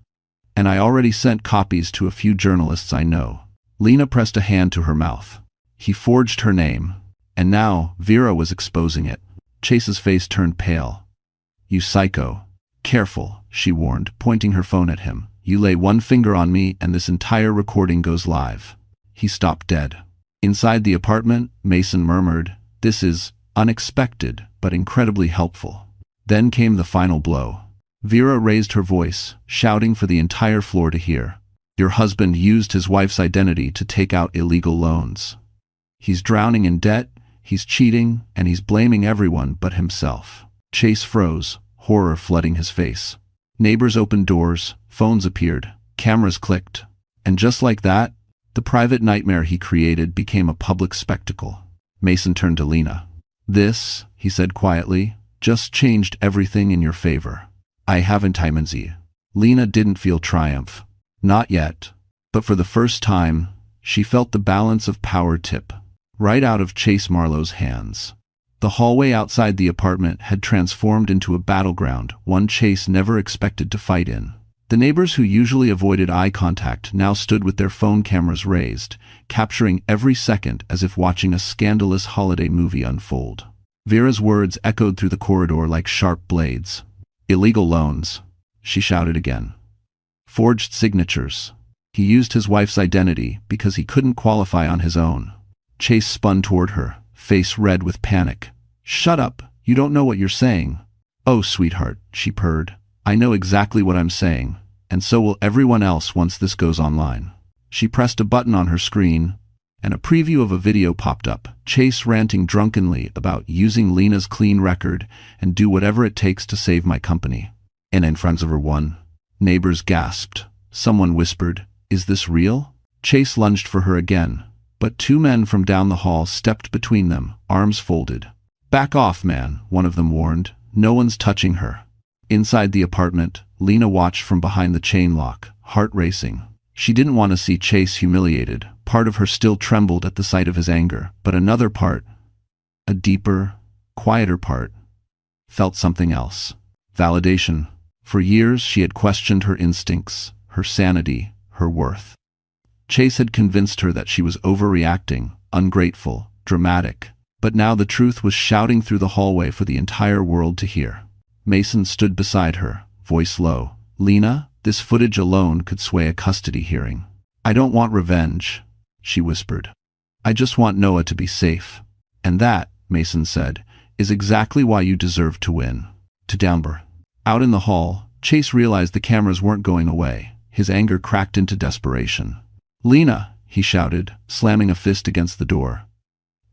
And I already sent copies to a few journalists I know. Lena pressed a hand to her mouth. He forged her name, and now Vera was exposing it. Chase's face turned pale. You psycho. Careful, she warned, pointing her phone at him. You lay one finger on me and this entire recording goes live. He stopped dead. Inside the apartment, Mason murmured, This is unexpected, but incredibly helpful. Then came the final blow. Vera raised her voice, shouting for the entire floor to hear. Your husband used his wife's identity to take out illegal loans. He's drowning in debt, he's cheating, and he's blaming everyone but himself. Chase froze, horror flooding his face. Neighbors opened doors, phones appeared, cameras clicked. And just like that, the private nightmare he created became a public spectacle. Mason turned to Lena. This, he said quietly, just changed everything in your favor. I haven't Sie. Lena didn't feel triumph. Not yet. But for the first time, she felt the balance of power tip right out of Chase Marlowe's hands. The hallway outside the apartment had transformed into a battleground, one Chase never expected to fight in. The neighbors who usually avoided eye contact now stood with their phone cameras raised, capturing every second as if watching a scandalous holiday movie unfold. Vera's words echoed through the corridor like sharp blades. Illegal loans, she shouted again. Forged signatures. He used his wife's identity because he couldn't qualify on his own. Chase spun toward her, face red with panic. Shut up, you don't know what you're saying. Oh, sweetheart, she purred. I know exactly what I'm saying, and so will everyone else once this goes online. She pressed a button on her screen, and a preview of a video popped up, Chase ranting drunkenly about using Lena's clean record and do whatever it takes to save my company. And in front of everyone, neighbors gasped. Someone whispered, Is this real? Chase lunged for her again, but two men from down the hall stepped between them, arms folded. Back off, man, one of them warned. No one's touching her. Inside the apartment, Lena watched from behind the chain lock, heart racing. She didn't want to see Chase humiliated. Part of her still trembled at the sight of his anger, but another part, a deeper, quieter part, felt something else. Validation. For years she had questioned her instincts, her sanity, her worth. Chase had convinced her that she was overreacting, ungrateful, dramatic, but now the truth was shouting through the hallway for the entire world to hear. Mason stood beside her, voice low. Lena, this footage alone could sway a custody hearing. I don't want revenge, she whispered. I just want Noah to be safe. And that, Mason said, is exactly why you deserve to win. To Downber. Out in the hall, Chase realized the cameras weren't going away. His anger cracked into desperation. Lena, he shouted, slamming a fist against the door.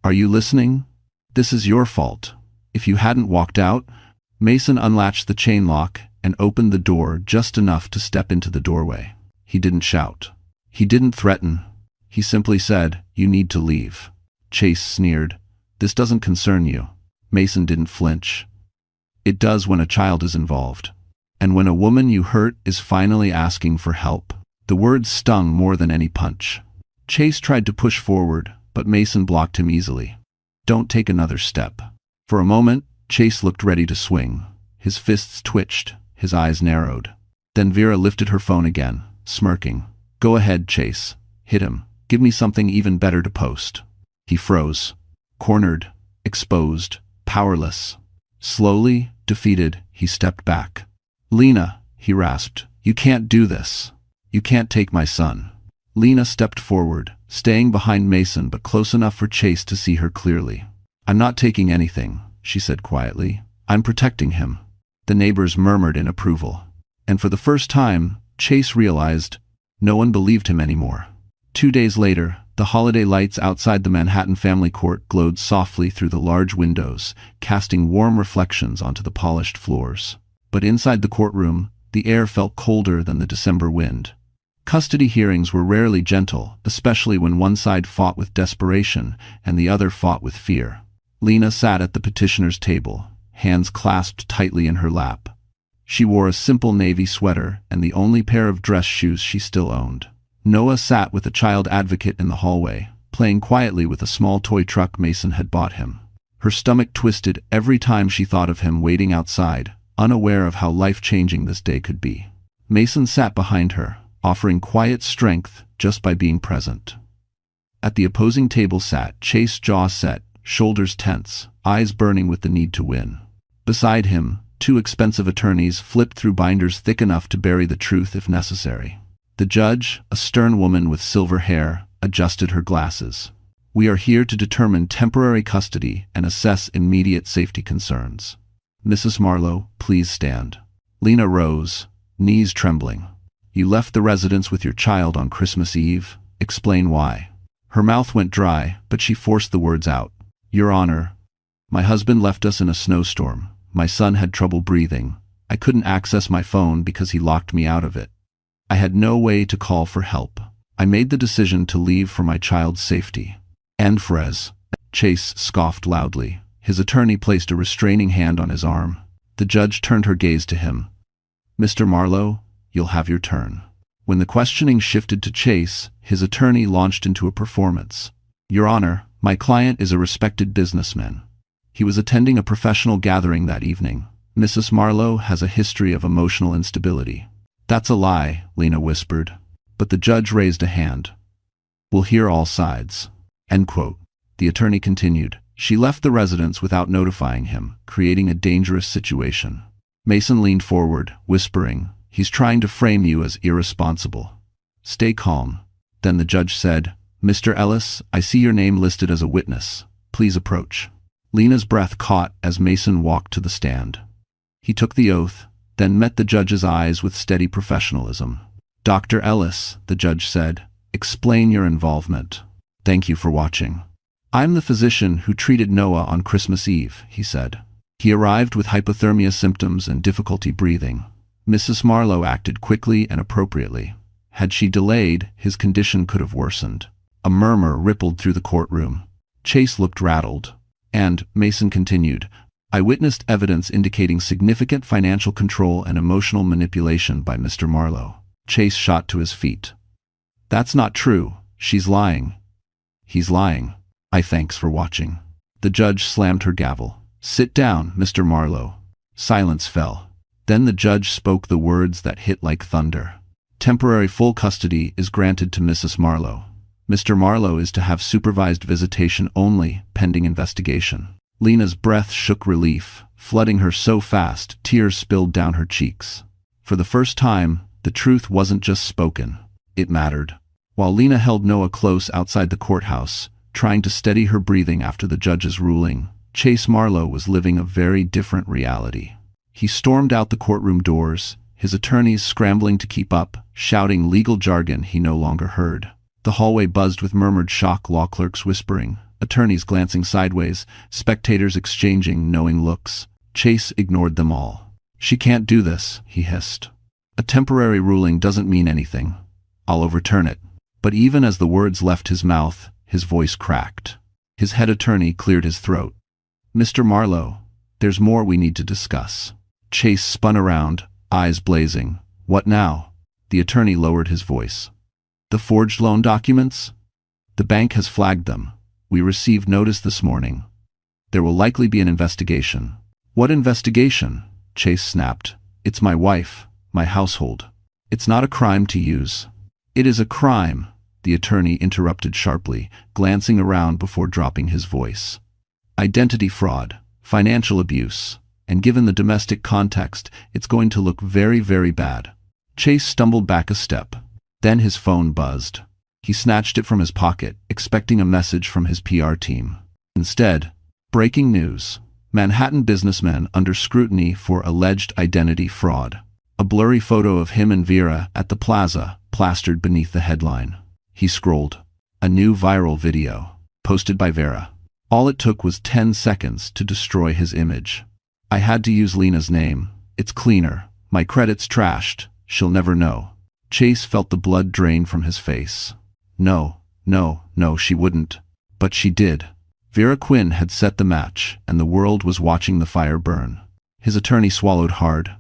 Are you listening? This is your fault. If you hadn't walked out, Mason unlatched the chain lock and opened the door just enough to step into the doorway. He didn't shout. He didn't threaten. He simply said, You need to leave. Chase sneered. This doesn't concern you. Mason didn't flinch. It does when a child is involved. And when a woman you hurt is finally asking for help. The words stung more than any punch. Chase tried to push forward, but Mason blocked him easily. Don't take another step. For a moment, Chase looked ready to swing. His fists twitched, his eyes narrowed. Then Vera lifted her phone again, smirking. Go ahead, Chase. Hit him. Give me something even better to post. He froze. Cornered, exposed, powerless. Slowly, defeated, he stepped back. Lena, he rasped, you can't do this. You can't take my son. Lena stepped forward, staying behind Mason but close enough for Chase to see her clearly. I'm not taking anything, she said quietly. I'm protecting him. The neighbors murmured in approval. And for the first time, Chase realized no one believed him anymore. 2 days later, the holiday lights outside the Manhattan family court glowed softly through the large windows, casting warm reflections onto the polished floors. But inside the courtroom, the air felt colder than the December wind. Custody hearings were rarely gentle, especially when one side fought with desperation and the other fought with fear. Lena sat at the petitioner's table, hands clasped tightly in her lap. She wore a simple navy sweater and the only pair of dress shoes she still owned. Noah sat with a child advocate in the hallway, playing quietly with a small toy truck Mason had bought him. Her stomach twisted every time she thought of him waiting outside, unaware of how life-changing this day could be. Mason sat behind her, offering quiet strength just by being present. At the opposing table sat Chase, jaw set, shoulders tense, eyes burning with the need to win. Beside him, two expensive attorneys flipped through binders thick enough to bury the truth if necessary. The judge, a stern woman with silver hair, adjusted her glasses. "We are here to determine temporary custody and assess immediate safety concerns. Mrs. Marlowe, please stand." Lena rose, knees trembling. "You left the residence with your child on Christmas Eve. Explain why." Her mouth went dry, but she forced the words out. "Your Honor, my husband left us in a snowstorm. My son had trouble breathing. I couldn't access my phone because he locked me out of it. I had no way to call for help. I made the decision to leave for my child's safety." "And Frez," Chase scoffed loudly. His attorney placed a restraining hand on his arm. The judge turned her gaze to him. "Mr. Marlowe, you'll have your turn." When the questioning shifted to Chase, his attorney launched into a performance. "Your Honor, my client is a respected businessman. He was attending a professional gathering that evening. Mrs. Marlowe has a history of emotional instability." "That's a lie," Lena whispered. But the judge raised a hand. "We'll hear all sides." End quote. The attorney continued. "She left the residence without notifying him, creating a dangerous situation." Mason leaned forward, whispering, "He's trying to frame you as irresponsible. Stay calm." Then the judge said, "Mr. Ellis, I see your name listed as a witness. Please approach." Lena's breath caught as Mason walked to the stand. He took the oath, then met the judge's eyes with steady professionalism. "Dr. Ellis," the judge said, "explain your involvement." "Thank you for watching. I'm the physician who treated Noah on Christmas Eve," he said. "He arrived with hypothermia symptoms and difficulty breathing. Mrs. Marlowe acted quickly and appropriately. Had she delayed, his condition could have worsened." A murmur rippled through the courtroom. Chase looked rattled. And, Mason continued, "I witnessed evidence indicating significant financial control and emotional manipulation by Mr. Marlowe." Chase shot to his feet. "That's not true. She's lying." "He's lying." Thanks for watching." The judge slammed her gavel. "Sit down, Mr. Marlowe." Silence fell. Then the judge spoke the words that hit like thunder. "Temporary full custody is granted to Mrs. Marlowe. Mr. Marlowe is to have supervised visitation only, pending investigation." Lena's breath shook relief, flooding her so fast tears spilled down her cheeks. For the first time, the truth wasn't just spoken. It mattered. While Lena held Noah close outside the courthouse, trying to steady her breathing after the judge's ruling, Chase Marlowe was living a very different reality. He stormed out the courtroom doors, his attorneys scrambling to keep up, shouting legal jargon he no longer heard. The hallway buzzed with murmured shock, law clerks whispering, attorneys glancing sideways, spectators exchanging knowing looks. Chase ignored them all. "She can't do this," he hissed. "A temporary ruling doesn't mean anything. I'll overturn it." But even as the words left his mouth, his voice cracked. His head attorney cleared his throat. "Mr. Marlowe, there's more we need to discuss." Chase spun around, eyes blazing. "What now?" The attorney lowered his voice. "The forged loan documents? The bank has flagged them. We received notice this morning. There will likely be an investigation." "What investigation?" Chase snapped. "It's my wife, my household. It's not a crime to use." "It is a crime," the attorney interrupted sharply, glancing around before dropping his voice. "Identity fraud, financial abuse, and given the domestic context, it's going to look very, very bad." Chase stumbled back a step. Then his phone buzzed. He snatched it from his pocket, expecting a message from his PR team. Instead, breaking news. Manhattan businessman under scrutiny for alleged identity fraud. A blurry photo of him and Vera at the plaza, plastered beneath the headline. He scrolled. A new viral video, posted by Vera. All it took was 10 seconds to destroy his image. "I had to use Lena's name. It's cleaner. My credit's trashed. She'll never know." Chase felt the blood drain from his face. No, she wouldn't. But she did. Vera Quinn had set the match, and the world was watching the fire burn. His attorney swallowed hard.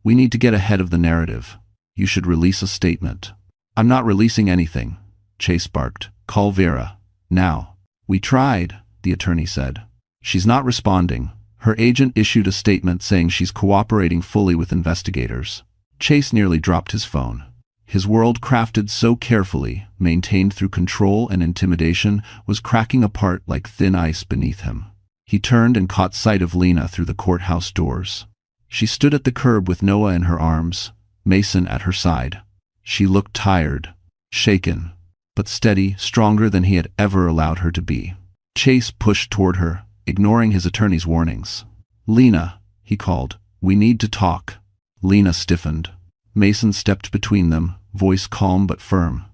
"We need to get ahead of the narrative. You should release a statement." "I'm not releasing anything," Chase barked. "Call Vera. Now." "We tried," the attorney said. "She's not responding." Her agent issued a statement saying she's cooperating fully with investigators. Chase nearly dropped his phone. His world, crafted so carefully, maintained through control and intimidation, was cracking apart like thin ice beneath him. He turned and caught sight of Lena through the courthouse doors. She stood at the curb with Noah in her arms, Mason at her side. She looked tired, shaken, but steady, stronger than he had ever allowed her to be. Chase pushed toward her, ignoring his attorney's warnings. "Lena," he called, "we need to talk." Lena stiffened. Mason stepped between them, voice calm but firm.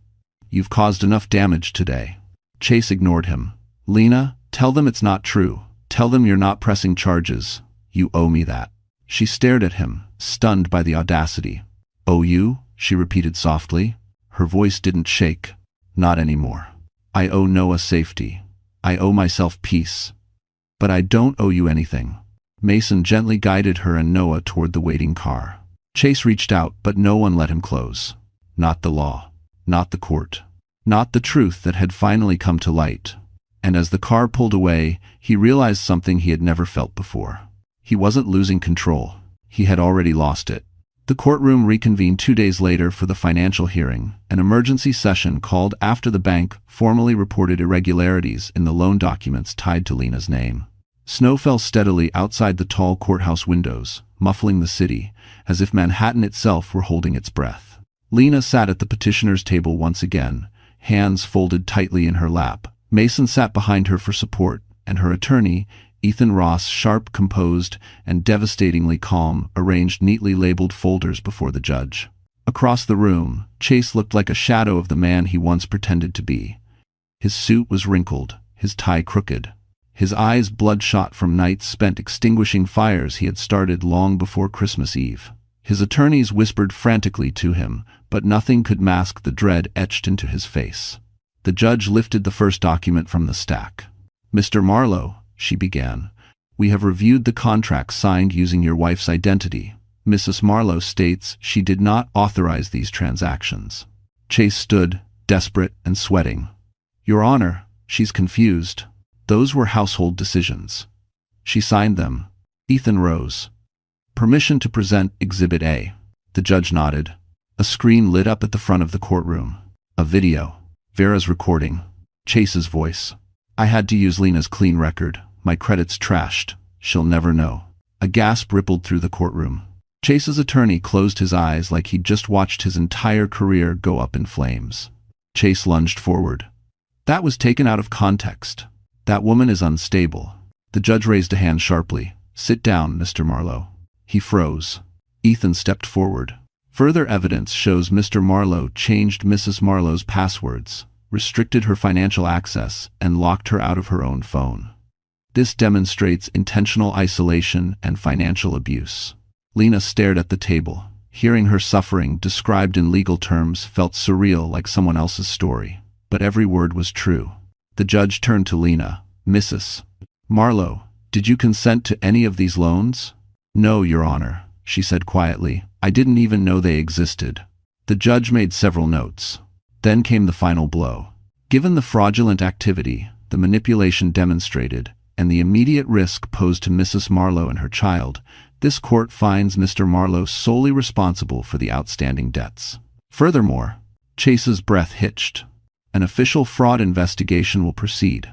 "You've caused enough damage today." Chase ignored him. "Lena, tell them it's not true. Tell them you're not pressing charges. You owe me that." She stared at him, stunned by the audacity. "Owe you?" she repeated softly. Her voice didn't shake. "Not anymore. I owe Noah safety. I owe myself peace. But I don't owe you anything." Mason gently guided her and Noah toward the waiting car. Chase reached out, but no one let him close. Not the law. Not the court. Not the truth that had finally come to light. And as the car pulled away, he realized something he had never felt before. He wasn't losing control. He had already lost it. The courtroom reconvened 2 days later for the financial hearing, an emergency session called after the bank formally reported irregularities in the loan documents tied to Lena's name. Snow fell steadily outside the tall courthouse windows, muffling the city, as if Manhattan itself were holding its breath. Lena sat at the petitioner's table once again, hands folded tightly in her lap. Mason sat behind her for support, and her attorney, Ethan Ross, sharp, composed, and devastatingly calm, arranged neatly labeled folders before the judge. Across the room, Chase looked like a shadow of the man he once pretended to be. His suit was wrinkled, his tie crooked, his eyes bloodshot from nights spent extinguishing fires he had started long before Christmas Eve. His attorneys whispered frantically to him, but nothing could mask the dread etched into his face. The judge lifted the first document from the stack. "Mr. Marlowe," she began, "we have reviewed the contract signed using your wife's identity. Mrs. Marlowe states she did not authorize these transactions." Chase stood, desperate and sweating. "Your Honor, she's confused. Those were household decisions. She signed them." Ethan rose. "Permission to present Exhibit A." The judge nodded. A screen lit up at the front of the courtroom. A video. Vera's recording. Chase's voice. "I had to use Lena's clean record. My credit's trashed. She'll never know." A gasp rippled through the courtroom. Chase's attorney closed his eyes like he'd just watched his entire career go up in flames. Chase lunged forward. "That was taken out of context. That woman is unstable." The judge raised a hand sharply. "Sit down, Mr. Marlowe." He froze. Ethan stepped forward. "Further evidence shows Mr. Marlowe changed Mrs. Marlowe's passwords, restricted her financial access, and locked her out of her own phone. This demonstrates intentional isolation and financial abuse." Lena stared at the table. Hearing her suffering described in legal terms felt surreal, like someone else's story. But every word was true. The judge turned to Lena. "Mrs. Marlowe, did you consent to any of these loans?" "No, Your Honor," she said quietly. "I didn't even know they existed." The judge made several notes. Then came the final blow. Given the fraudulent activity, the manipulation demonstrated, and the immediate risk posed to Mrs. Marlowe and her child, this court finds Mr. Marlowe solely responsible for the outstanding debts. Furthermore, Chase's breath hitched. An official fraud investigation will proceed.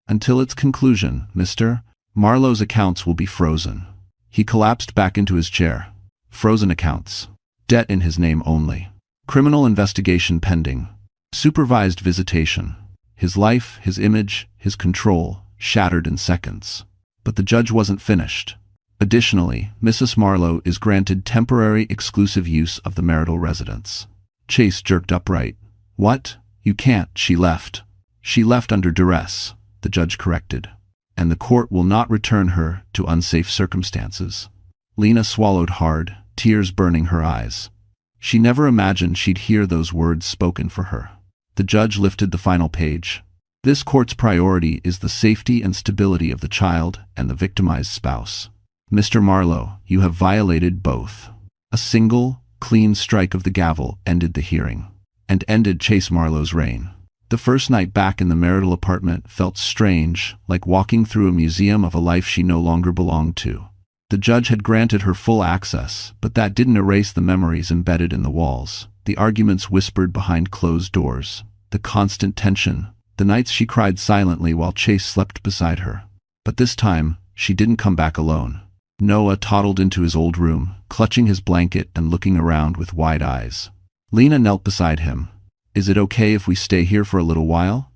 Until its conclusion, Mr. Marlowe's accounts will be frozen. He collapsed back into his chair. Frozen accounts. Debt in his name only. Criminal investigation pending. Supervised visitation. His life, his image, his control, shattered in seconds. But the judge wasn't finished. Additionally, Mrs. Marlowe is granted temporary exclusive use of the marital residence. Chase jerked upright. "What? You can't." "She left. She left under duress," the judge corrected. "And the court will not return her to unsafe circumstances." Lena swallowed hard, tears burning her eyes. She never imagined she'd hear those words spoken for her. The judge lifted the final page. This court's priority is the safety and stability of the child and the victimized spouse. Mr. Marlowe, you have violated both. A single, clean strike of the gavel ended the hearing, and ended Chase Marlowe's reign. The first night back in the marital apartment felt strange, like walking through a museum of a life she no longer belonged to. The judge had granted her full access, but that didn't erase the memories embedded in the walls, the arguments whispered behind closed doors, the constant tension, the nights she cried silently while Chase slept beside her. But this time, she didn't come back alone. Noah toddled into his old room, clutching his blanket and looking around with wide eyes. Lena knelt beside him. "Is it okay if we stay here for a little while?"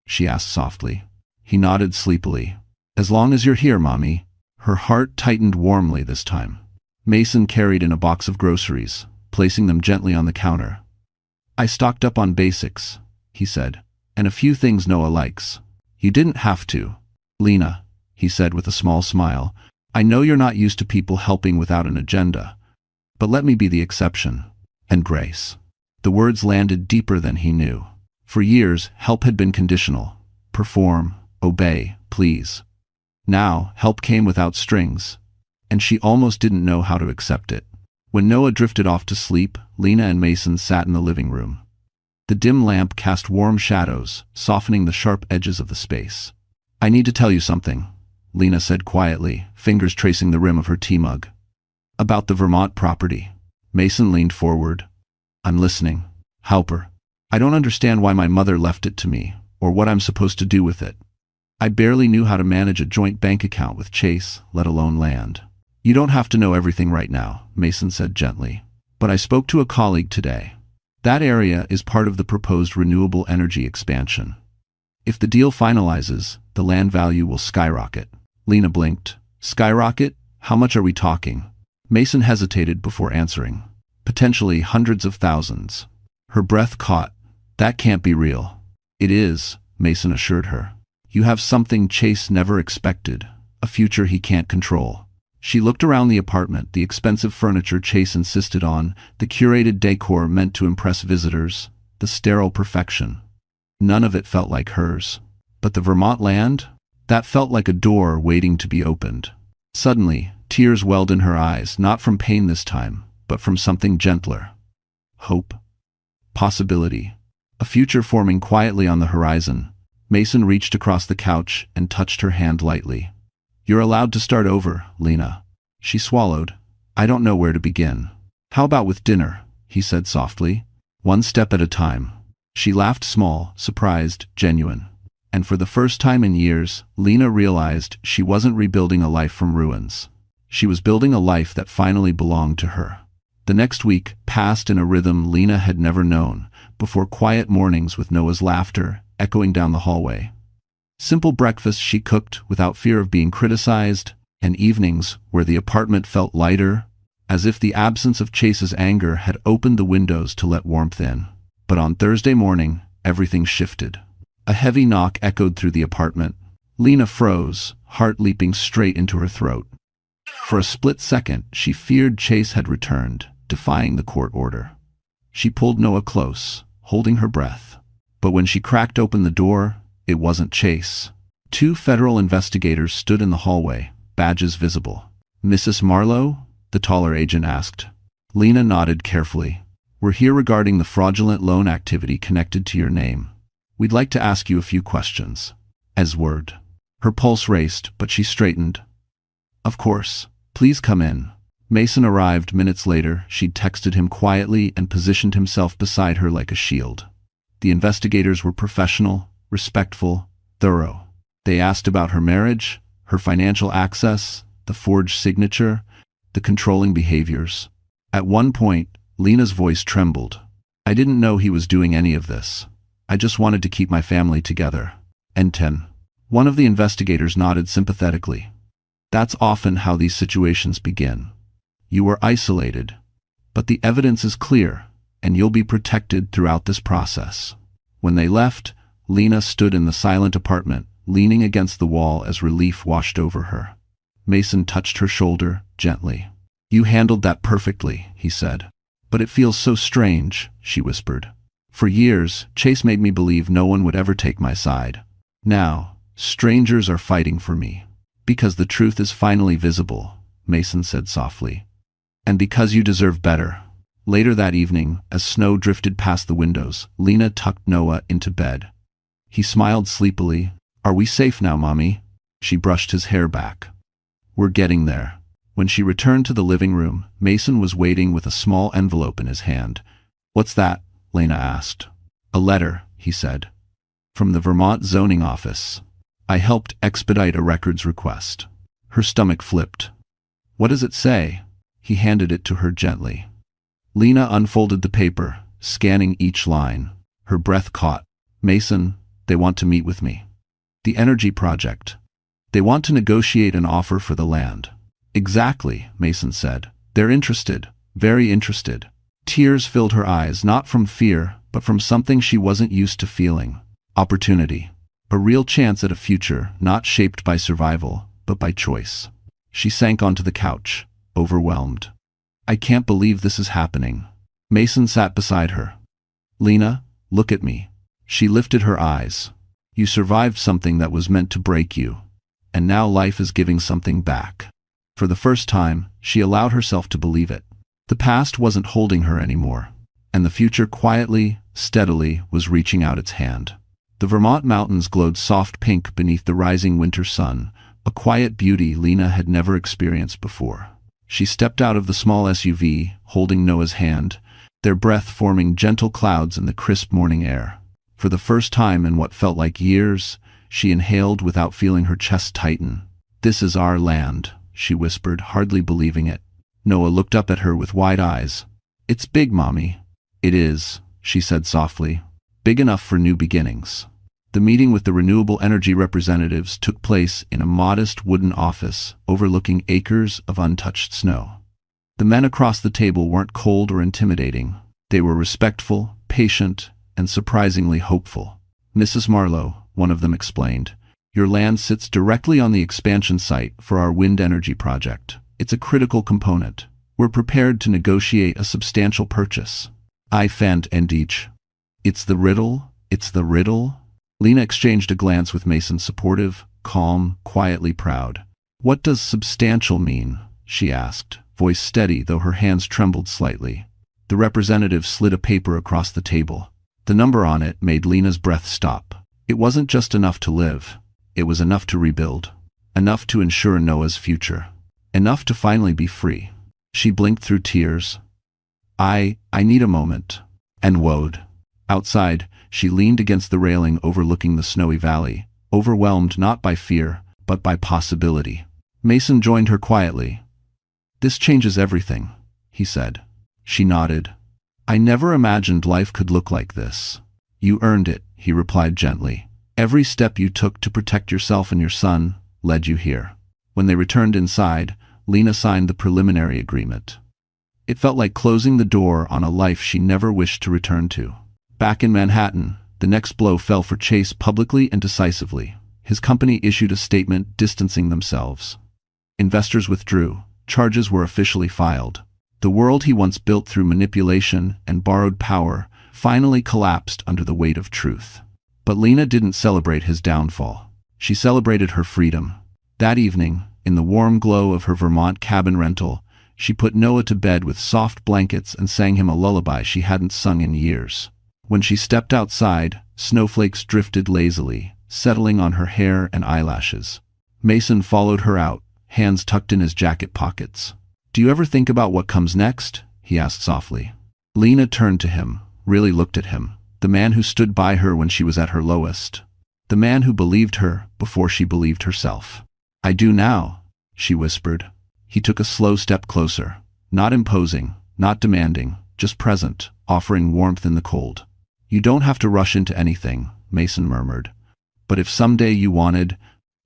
she asked softly. He nodded sleepily. "As long as you're here, Mommy." Her heart tightened warmly this time. Mason carried in a box of groceries, placing them gently on the counter. "I stocked up on basics," he said, "and a few things Noah likes." "You didn't have to, Lena," he said with a small smile. "I know you're not used to people helping without an agenda, but let me be the exception." And Grace. The words landed deeper than he knew. For years, help had been conditional. Perform, obey, please. Now, help came without strings, and she almost didn't know how to accept it. When Noah drifted off to sleep, Lena and Mason sat in the living room. The dim lamp cast warm shadows, softening the sharp edges of the space. "I need to tell you something," Lena said quietly, fingers tracing the rim of her tea mug. "About the Vermont property." Mason leaned forward. "I'm listening. Help her. I don't understand why my mother left it to me, or what I'm supposed to do with it. I barely knew how to manage a joint bank account with Chase, let alone land." "You don't have to know everything right now," Mason said gently. "But I spoke to a colleague today. That area is part of the proposed renewable energy expansion. If the deal finalizes, the land value will skyrocket." Lena blinked. "Skyrocket? How much are we talking?" Mason hesitated before answering. "Potentially hundreds of thousands." Her breath caught. "That can't be real." "It is," Mason assured her. "You have something Chase never expected, a future he can't control." She looked around the apartment, the expensive furniture Chase insisted on, the curated decor meant to impress visitors, the sterile perfection. None of it felt like hers. But the Vermont land? That felt like a door waiting to be opened. Suddenly, tears welled in her eyes, not from pain this time, but from something gentler. Hope. Possibility. A future forming quietly on the horizon. Mason reached across the couch and touched her hand lightly. "You're allowed to start over, Lena." She swallowed. "I don't know where to begin." "How about with dinner?" he said softly. "One step at a time." She laughed small, surprised, genuine. And for the first time in years, Lena realized she wasn't rebuilding a life from ruins. She was building a life that finally belonged to her. The next week passed in a rhythm Lena had never known, before quiet mornings with Noah's laughter echoing down the hallway. Simple breakfasts she cooked without fear of being criticized, and evenings where the apartment felt lighter, as if the absence of Chase's anger had opened the windows to let warmth in. But on Thursday morning, everything shifted. A heavy knock echoed through the apartment. Lena froze, heart leaping straight into her throat. For a split second, she feared Chase had returned, defying the court order. She pulled Noah close, holding her breath. But when she cracked open the door, it wasn't Chase. Two federal investigators stood in the hallway, badges visible. "Mrs. Marlowe?" the taller agent asked. Lena nodded carefully. "We're here regarding the fraudulent loan activity connected to your name. We'd like to ask you a few questions." As word. Her pulse raced, but she straightened. "Of course. Please come in." Mason arrived minutes later. She'd texted him quietly and positioned himself beside her like a shield. The investigators were professional, respectful, thorough. They asked about her marriage, her financial access, the forged signature, the controlling behaviors. At one point, Lena's voice trembled. "I didn't know he was doing any of this. I just wanted to keep my family together." And 10. One of the investigators nodded sympathetically. "That's often how these situations begin. You were isolated, but the evidence is clear, and you'll be protected throughout this process." When they left, Lena stood in the silent apartment, leaning against the wall as relief washed over her. Mason touched her shoulder gently. "You handled that perfectly," he said. "But it feels so strange," she whispered. "For years, Chase made me believe no one would ever take my side. Now, strangers are fighting for me. Because the truth is finally visible, Mason said softly. And because you deserve better. Later that evening, as snow drifted past the windows, Lena tucked Noah into bed. He smiled sleepily. Are we safe now, Mommy? She brushed his hair back. We're getting there. When she returned to the living room, Mason was waiting with a small envelope in his hand. What's that? Lena asked. A letter, he said. From the Vermont zoning office. I helped expedite a records request. Her stomach flipped. What does it say? He handed it to her gently. Lena unfolded the paper, scanning each line. Her breath caught. Mason, they want to meet with me. The energy project. They want to negotiate an offer for the land. Exactly, Mason said. They're interested, very interested. Tears filled her eyes, not from fear, but from something she wasn't used to feeling. Opportunity. A real chance at a future, not shaped by survival, but by choice. She sank onto the couch, overwhelmed. I can't believe this is happening. Mason sat beside her. Lena, look at me. She lifted her eyes. You survived something that was meant to break you. And now life is giving something back. For the first time, she allowed herself to believe it. The past wasn't holding her anymore. And the future quietly, steadily, was reaching out its hand. The Vermont mountains glowed soft pink beneath the rising winter sun, a quiet beauty Lena had never experienced before. She stepped out of the small SUV, holding Noah's hand, their breath forming gentle clouds in the crisp morning air. For the first time in what felt like years, she inhaled without feeling her chest tighten. This is our land, she whispered, hardly believing it. Noah looked up at her with wide eyes. It's big, Mommy. It is, she said softly. Big enough for new beginnings. The meeting with the renewable energy representatives took place in a modest wooden office overlooking acres of untouched snow. The men across the table weren't cold or intimidating. They were respectful, patient, and surprisingly hopeful. Mrs. Marlowe, one of them explained, your land sits directly on the expansion site for our wind energy project. It's a critical component. We're prepared to negotiate a substantial purchase. I fanned each. It's the riddle. Lena exchanged a glance with Mason, supportive, calm, quietly proud. What does substantial mean? She asked, voice steady though her hands trembled slightly. The representative slid a paper across the table. The number on it made Lena's breath stop. It wasn't just enough to live. It was enough to rebuild. Enough to ensure Noah's future. Enough to finally be free. She blinked through tears. I need a moment. And woed. Outside, she leaned against the railing overlooking the snowy valley, overwhelmed not by fear, but by possibility. Mason joined her quietly. This changes everything, he said. She nodded. I never imagined life could look like this. You earned it, he replied gently. Every step you took to protect yourself and your son led you here. When they returned inside, Lena signed the preliminary agreement. It felt like closing the door on a life she never wished to return to. Back in Manhattan, the next blow fell for Chase publicly and decisively. His company issued a statement distancing themselves. Investors withdrew. Charges were officially filed. The world he once built through manipulation and borrowed power finally collapsed under the weight of truth. But Lena didn't celebrate his downfall. She celebrated her freedom. That evening, in the warm glow of her Vermont cabin rental, she put Noah to bed with soft blankets and sang him a lullaby she hadn't sung in years. When she stepped outside, snowflakes drifted lazily, settling on her hair and eyelashes. Mason followed her out, hands tucked in his jacket pockets. Do you ever think about what comes next? He asked softly. Lena turned to him, really looked at him. The man who stood by her when she was at her lowest. The man who believed her before she believed herself. I do now, she whispered. He took a slow step closer, not imposing, not demanding, just present, offering warmth in the cold. You don't have to rush into anything, Mason murmured. But if someday you wanted...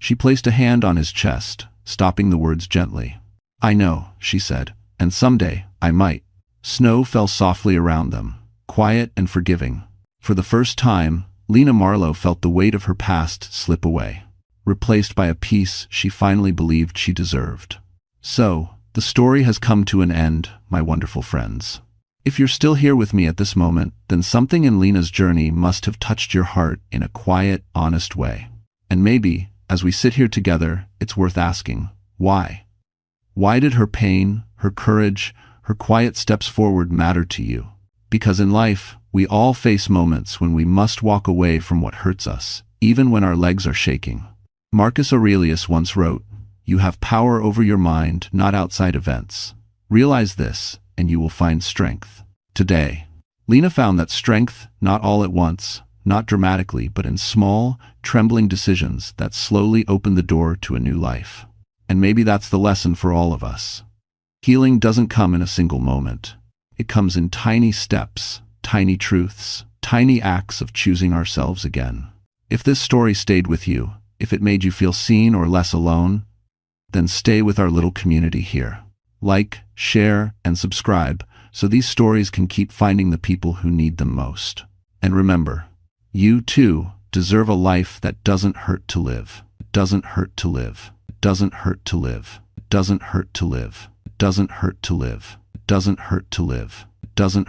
She placed a hand on his chest, stopping the words gently. I know, she said, and someday I might. Snow fell softly around them, quiet and forgiving. For the first time, Lena Marlowe felt the weight of her past slip away, replaced by a peace she finally believed she deserved. So, the story has come to an end, my wonderful friends. If you're still here with me at this moment, then something in Lena's journey must have touched your heart in a quiet, honest way. And maybe, as we sit here together, it's worth asking, why? Why did her pain, her courage, her quiet steps forward matter to you? Because in life, we all face moments when we must walk away from what hurts us, even when our legs are shaking. Marcus Aurelius once wrote, "You have power over your mind, not outside events. Realize this, and you will find strength." Today, Lena found that strength, not all at once, not dramatically, but in small, trembling decisions that slowly open the door to a new life. And maybe that's the lesson for all of us. Healing doesn't come in a single moment. It comes in tiny steps, tiny truths, tiny acts of choosing ourselves again. If this story stayed with you, if it made you feel seen or less alone, then stay with our little community here. Like, share, and subscribe so these stories can keep finding the people who need them most. And remember, you too deserve a life that doesn't hurt to live. It doesn't hurt to live. It doesn't hurt to live. It doesn't hurt to live. It doesn't hurt to live. It doesn't hurt to live. It doesn't